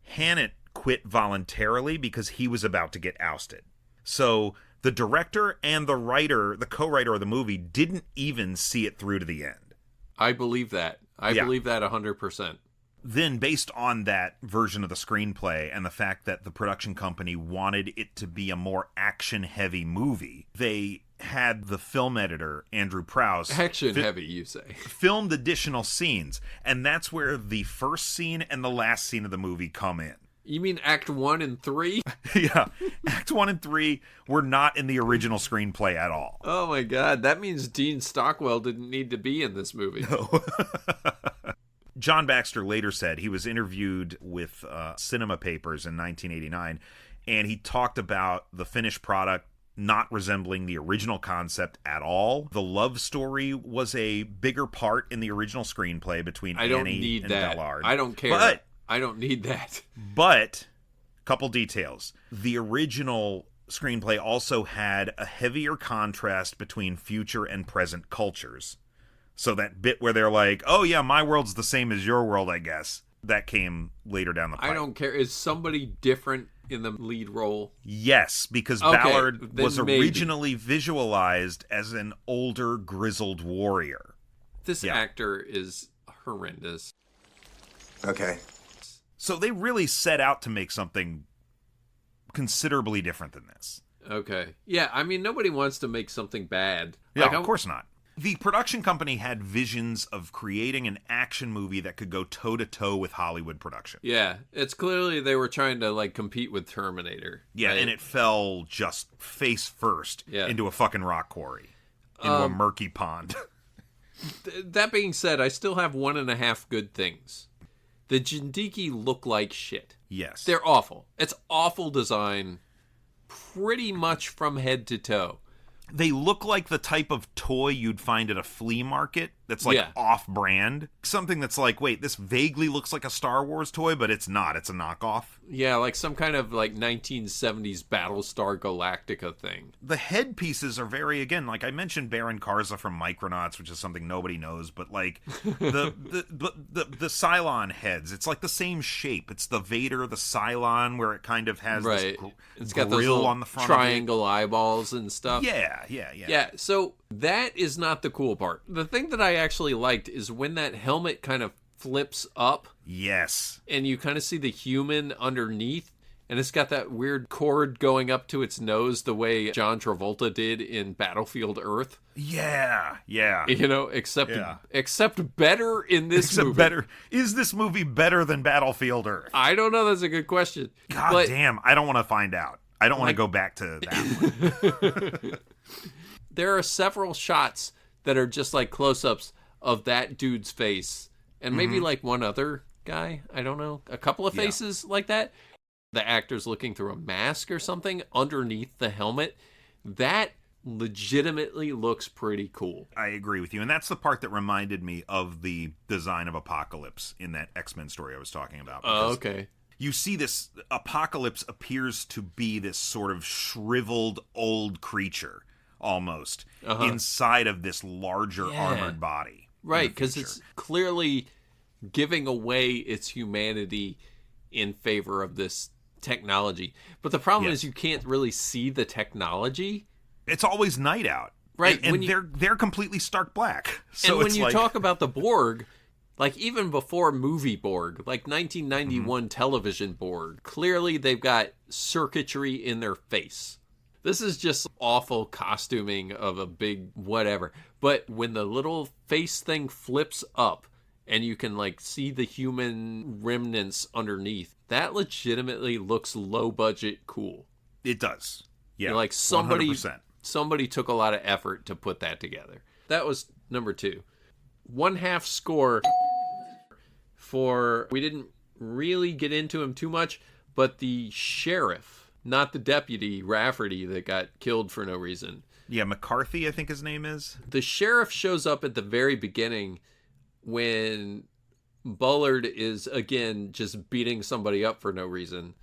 Hannett quit voluntarily because he was about to get ousted. So the director and the writer, the co-writer of the movie, didn't even see it through to the end.
I believe that. I believe that 100%.
Then, based on that version of the screenplay and the fact that the production company wanted it to be a more action-heavy movie, they had the film editor, Andrew Prowse...
Action-heavy, you say.
...filmed additional scenes, and that's where the first scene and the last scene of the movie come in.
You mean Act 1 and 3?
Yeah. Act 1 and 3 were not in the original screenplay at all.
Oh my god, that means Dean Stockwell didn't need to be in this movie.
No. John Baxter later said he was interviewed with Cinema Papers in 1989, and he talked about the finished product not resembling the original concept at all. The love story was a bigger part in the original screenplay between Annie and Ballard.
I don't care. I don't need that.
But, couple details. The original screenplay also had a heavier contrast between future and present cultures. So that bit where they're like, oh yeah, my world's the same as your world, I guess. That came later down the pipe.
I don't care. Is somebody different in the lead role?
Yes, because Ballard was originally visualized as an older, grizzled warrior.
This actor is horrendous.
Okay. So they really set out to make something considerably different than this.
Okay. Yeah, I mean, nobody wants to make something bad.
Yeah, of course not. The production company had visions of creating an action movie that could go toe-to-toe with Hollywood production.
Yeah, it's clearly they were trying to, like, compete with Terminator.
Yeah,
right?
And it fell just face first into a fucking rock quarry. Into a murky pond.
That being said, I still have 1.5 good things. The Jindiki look like shit.
Yes.
They're awful. It's awful design pretty much from head to toe.
They look like the type of toy you'd find at a flea market that's like off-brand. Something that's like, wait, this vaguely looks like a Star Wars toy, but it's not. It's a knockoff.
Yeah, like some kind of like 1970s Battlestar Galactica thing.
The headpieces are very, again, like I mentioned Baron Karza from Micronauts, which is something nobody knows, but like the Cylon heads, it's like the same shape. It's the Vader, the Cylon, where it kind of has this
it's got
grill
those
on the front
triangle eyeballs and stuff.
Yeah,
so that is not the cool part. The thing that I actually liked is when that helmet kind of flips up.
Yes.
And you kind of see the human underneath, and it's got that weird cord going up to its nose the way John Travolta did in Battlefield Earth.
Yeah.
You know, except better in this movie.
Better. Is this movie better than Battlefield Earth?
I don't know. That's a good question.
God damn. I don't want to find out. I don't want to go back to that one.
There are several shots that are just like close-ups of that dude's face. And maybe like one other guy. I don't know. A couple of faces like that. The actor's looking through a mask or something underneath the helmet. That legitimately looks pretty cool.
I agree with you. And that's the part that reminded me of the design of Apocalypse in that X-Men story I was talking about.
Oh, okay.
You see this, Apocalypse appears to be this sort of shriveled old creature, almost, inside of this larger armored body.
Right, because it's clearly giving away its humanity in favor of this technology. But the problem is you can't really see the technology.
It's always night out.
Right.
And they're completely stark black. So
and when you talk about the Borg, like even before movie Borg, like 1991 television Borg, clearly they've got circuitry in their face. This is just awful costuming of a big whatever. But when the little face thing flips up and you can like see the human remnants underneath, that legitimately looks low budget cool.
It does. Yeah.
You're like somebody
100%.
Somebody took a lot of effort to put that together. That was number 2. 1/2 score for, we didn't really get into him too much, but the sheriff, not the deputy Rafferty that got killed for no reason.
Yeah, McCarthy, I think his name is.
The sheriff shows up at the very beginning when Bullard is, again, just beating somebody up for no reason.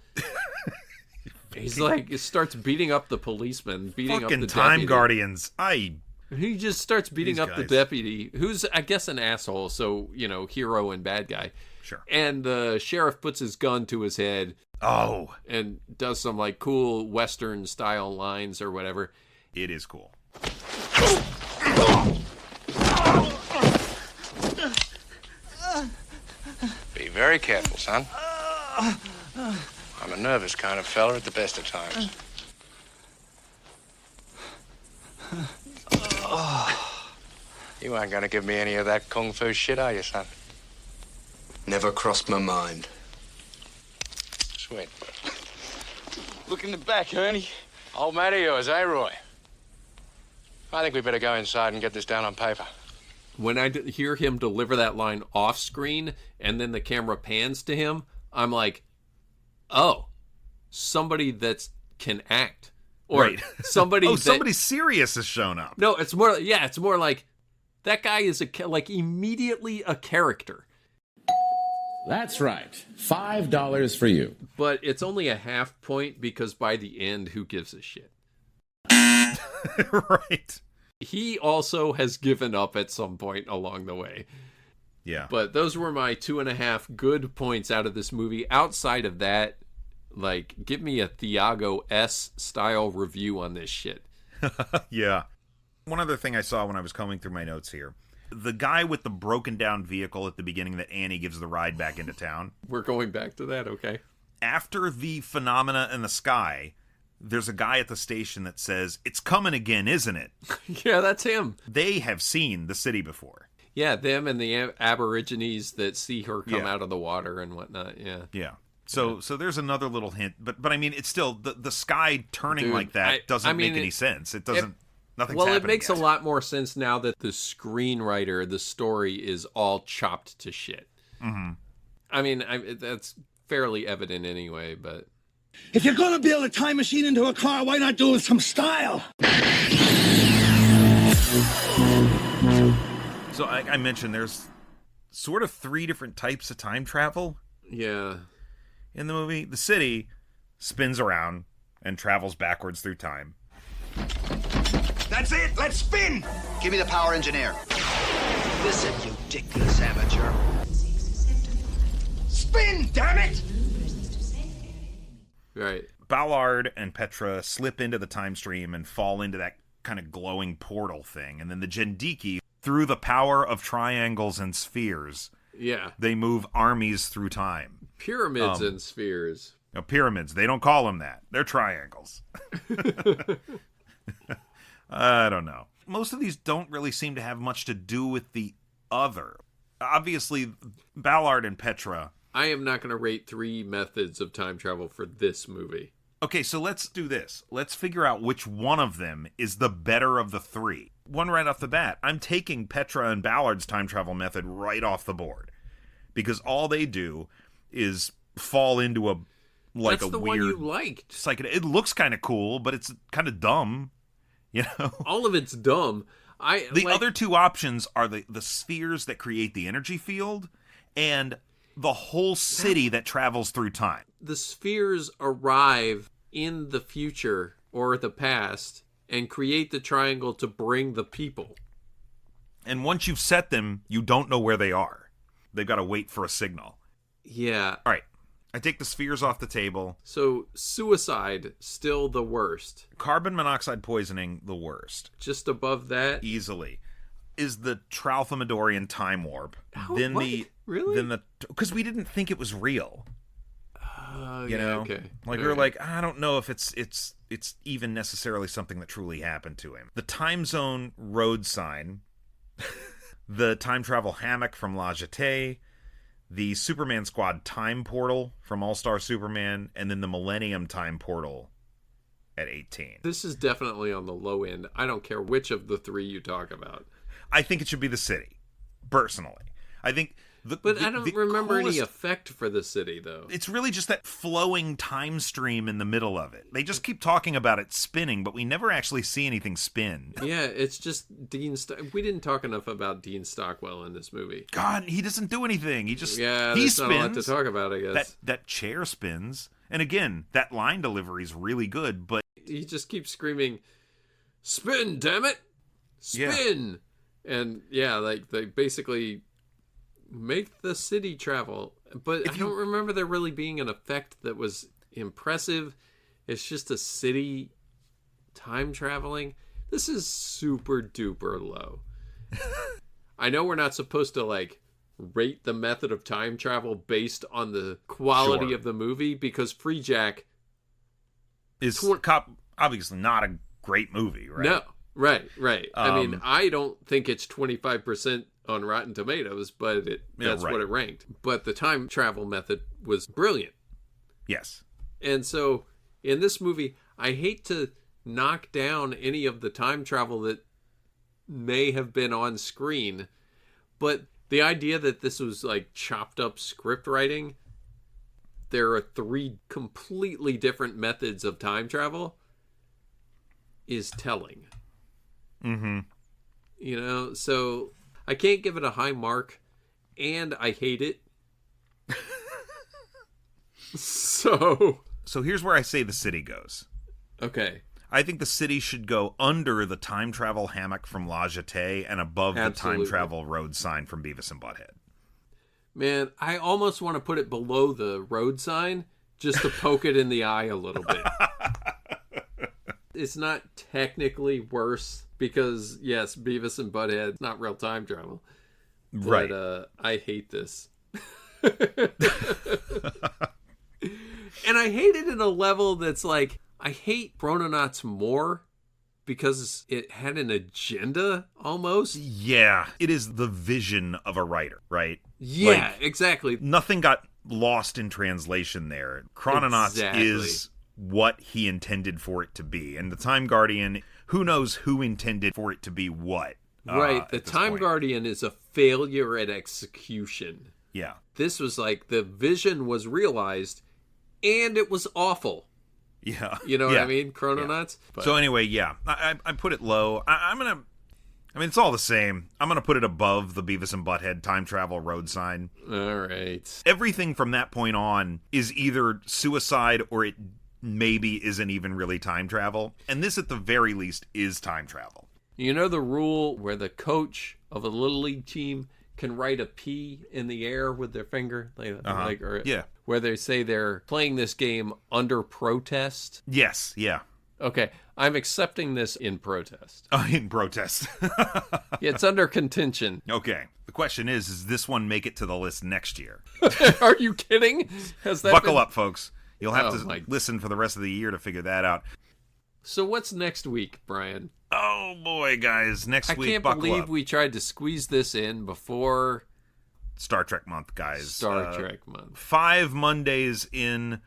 He's like, it starts beating up the policeman, beating up the
Time
deputy.
Guardians.
He just starts beating
These
up the
guys.
deputy, who's, I guess, an asshole. So, hero and bad guy.
Sure.
And the sheriff puts his gun to his head.
Oh.
And does some, like, cool Western style lines or whatever.
It is cool.
Be very careful, son. I'm a nervous kind of fella at the best of times. You aren't gonna give me any of that kung fu shit, are you, son?
Never crossed my mind.
Sweet.
Look in the back, Ernie.
Old mate of yours, eh, Roy? I think we better go inside and get this down on paper.
When I hear him deliver that line off screen and then the camera pans to him, I'm like, oh, somebody that can act. Or
right.
somebody
somebody serious has shown up.
No, it's more like that guy is immediately a character.
That's right. $5 for you.
But it's only a half point because by the end, who gives a shit?
Right.
He also has given up at some point along the way.
Yeah.
But those were my 2.5 good points out of this movie. Outside of that, like, give me a Thiago S style review on this shit.
Yeah. One other thing I saw when I was combing through my notes here. The guy with the broken down vehicle at the beginning that Annie gives the ride back into town.
We're going back to that, okay.
After the phenomena in the sky, there's a guy at the station that says, "It's coming again, isn't it?"
Yeah, that's him.
They have seen the city before.
Yeah, them and the Aborigines that see her come out of the water and whatnot. Yeah.
Yeah. So there's another little hint, but I mean, it's still the sky turning
Dude,
like that doesn't make any
it,
sense. It doesn't. Nothing's
well,
happening
it makes
yet.
a lot more sense now that the screenwriter, the story is all chopped to shit.
Mm-hmm.
I mean, that's fairly evident anyway, but
If you're gonna build a time machine into a car, why not do it with some style?
So I mentioned there's sort of 3 different types of time travel.
Yeah.
In the movie, the city spins around and travels backwards through time.
That's it! Let's spin!
Give me the power engineer.
Listen, you dickless amateur.
Spin, damn it!
Right.
Ballard and Petra slip into the time stream and fall into that kind of glowing portal thing. And then the Jendiki, through the power of triangles and spheres, they move armies through time.
Pyramids and spheres.
No, pyramids. They don't call them that. They're triangles. I don't know. Most of these don't really seem to have much to do with the other. Obviously, Ballard and Petra.
I am not going to rate 3 methods of time travel for this movie.
Okay, so let's do this. Let's figure out which one of them is the better of the 3. One right off the bat. I'm taking Petra and Ballard's time travel method right off the board. Because all they do is fall into a
That's
a
the
weird...
one you liked.
It's like it looks kind of cool, but it's kind of dumb. You know?
All of it's dumb.
The other 2 options are the spheres that create the energy field and the whole city that travels through time.
The spheres arrive in the future or the past and create the triangle to bring the people.
And once you've set them, you don't know where they are. They've got to wait for a signal.
Yeah.
All right. I take the spheres off the table.
So, suicide, still the worst.
Carbon monoxide poisoning, the worst.
Just above that?
Easily. Is the Tralfamadorian time warp. Then
what? Really?
Then because we didn't think it was real. You know?
Okay.
Like, we were like, I don't know if it's even necessarily something that truly happened to him. The time zone road sign. The time travel hammock from La Jetée. The Superman Squad time portal from All-Star Superman, and then the Millennium time portal at 18.
This is definitely on the low end. I don't care which of the 3 you talk about.
I think it should be the city, personally. I think
But I don't remember any
coolest-
effect for the city, though.
It's really just that flowing time stream in the middle of it. They just keep talking about it spinning, but we never actually see anything spin.
Yeah, it's just Dean. We didn't talk enough about Dean Stockwell in this movie.
God, he doesn't do anything. He just
Yeah,
he
there's
spins.
not a lot to talk about, I guess.
That chair spins, and again, that line delivery is really good. But
he just keeps screaming, "Spin, damn it, spin!" And yeah, like they basically make the city travel. But I don't remember there really being an effect that was impressive. It's just a city time traveling. This is super duper low. I know we're not supposed to like rate the method of time travel based on the quality of the movie, because Free Jack
is obviously not a great movie, right?
No, right. I mean, I don't think it's 25% on Rotten Tomatoes, but that's what it ranked. But the time travel method was brilliant.
Yes.
And so in this movie, I hate to knock down any of the time travel that may have been on screen, but the idea that this was like chopped up script writing, there are 3 completely different methods of time travel, is telling.
Mm-hmm.
You know, so I can't give it a high mark, and I hate it. So
here's where I say the city goes.
Okay.
I think the city should go under the time travel hammock from La Jetée and above the time travel road sign from Beavis and Butthead.
Man, I almost want to put it below the road sign just to poke it in the eye a little bit. It's not technically worse because, yes, Beavis and Butthead, not real time travel. But,
Right.
I hate this. And I hate it in a level that's like, I hate Chrononauts more because it had an agenda almost.
Yeah, it is the vision of a writer, right?
Yeah, exactly.
Nothing got lost in translation there. Chrononauts
Exactly.
is what he intended for it to be. And the Time Guardian, who knows who intended for it to be what.
Right, the Time Guardian is a failure at execution.
Yeah.
This was like the vision was realized and it was awful.
Yeah.
You know what I mean? Chrononauts.
But. So anyway, yeah, I put it low. I mean, it's all the same. I'm going to put it above the Beavis and Butthead time travel road sign.
All right.
Everything from that point on is either suicide or it maybe isn't even really time travel. And this, at the very least, is time travel.
You know the rule where the coach of a Little League team can write a P in the air with their finger?
Yeah.
Where they say they're playing this game under protest?
Yes, yeah.
Okay, I'm accepting this in protest.
In protest.
Yeah, it's under contention.
Okay. The question is, does this one make it to the list next year?
Are you kidding?
Buckle up, folks. You'll have to
my...
listen for the rest of the year to figure that out.
So what's next week, Brian?
Oh, boy, guys. Next week,
I can't believe we tried to squeeze this in before...
Star Trek month, guys.
Star Trek month.
5 Mondays in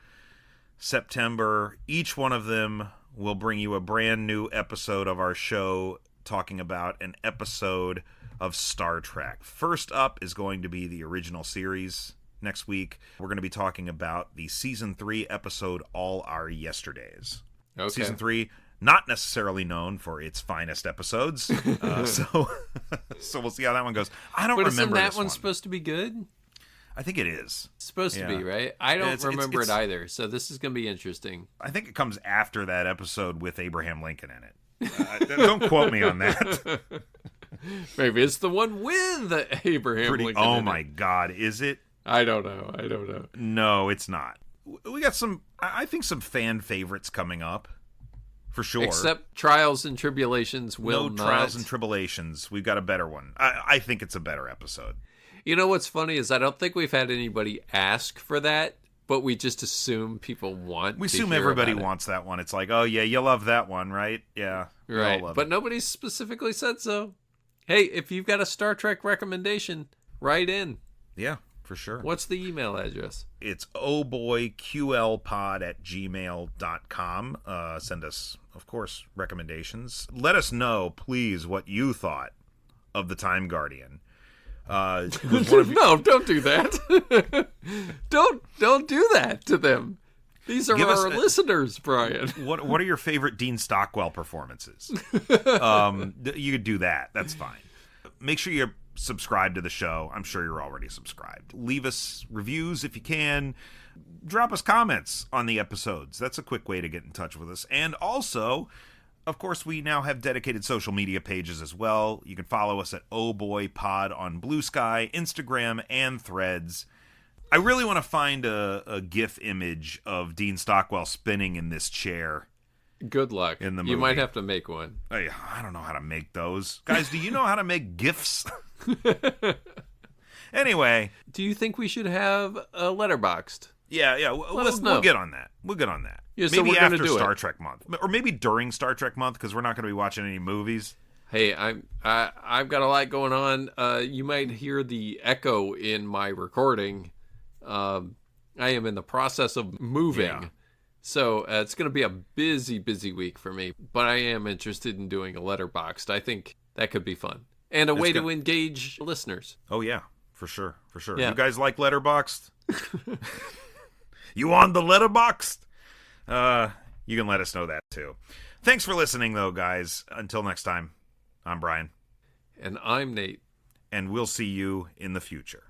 September. Each one of them will bring you a brand new episode of our show talking about an episode of Star Trek. First up is going to be the original series. Next week, we're going to be talking about the Season 3 episode All Our Yesterdays.
Okay.
Season 3, not necessarily known for its finest episodes. So we'll see how that one goes. I don't remember
isn't that
this
one supposed to be good?
I think it is.
It's supposed to be, right? I don't remember
it's,
it either, so this is going to be interesting.
I think it comes after that episode with Abraham Lincoln in it. Don't quote me on that.
Maybe it's the one with Abraham Lincoln
Oh,
in
my
it.
God. Is it?
I don't know.
No, it's not. We got I think some fan favorites coming up. For sure.
Except Trials and Tribulations will not.
No Trials and Tribulations. We've got a better one. I think it's a better episode.
You know what's funny is I don't think we've had anybody ask for that, but we just assume people want
We
to
assume
hear
everybody
about it.
wants that one. It's like, oh, yeah, you love that one, right? Yeah. we all
Right,
love
but
it.
nobody specifically said so. Hey, if you've got a Star Trek recommendation, write in.
Yeah, for sure.
What's the email address?
It's ohboyqlpod@gmail.com. Send us, of course, recommendations. Let us know, please, what you thought of the Time Guardian. Was one of you...
No, don't do that. Don't do that to them. These are our listeners, Brian.
What are your favorite Dean Stockwell performances? You could do that. That's fine. Make sure you subscribe to the show. I'm sure you're already subscribed. Leave us reviews if you can. Drop us comments on the episodes. That's a quick way to get in touch with us. And also, of course, we now have dedicated social media pages as well. You can follow us at OhBoyPod on Blue Sky, Instagram, and Threads. I really want to find a GIF image of Dean Stockwell spinning in this chair.
Good luck.
In the movie.
You might have to make one.
I don't know how to make those. Guys, do you know how to make GIFs? Anyway.
Do you think we should have a Letterboxd?
Yeah.
Let us know.
We'll get on that.
Yeah, so
maybe
we're
after
do
Star Trek month. Or maybe during Star Trek month, because we're not going to be watching any movies.
Hey, I've got a lot going on. You might hear the echo in my recording. I am in the process of moving.
Yeah.
So it's going to be a busy week for me. But I am interested in doing a Letterboxd. I think that could be fun. And a way to engage listeners.
Oh, yeah. For sure.
Yeah.
You guys like Letterboxd? You on the Letterboxd? You can let us know that, too. Thanks for listening, though, guys. Until next time, I'm Brian.
And I'm Nate.
And we'll see you in the future.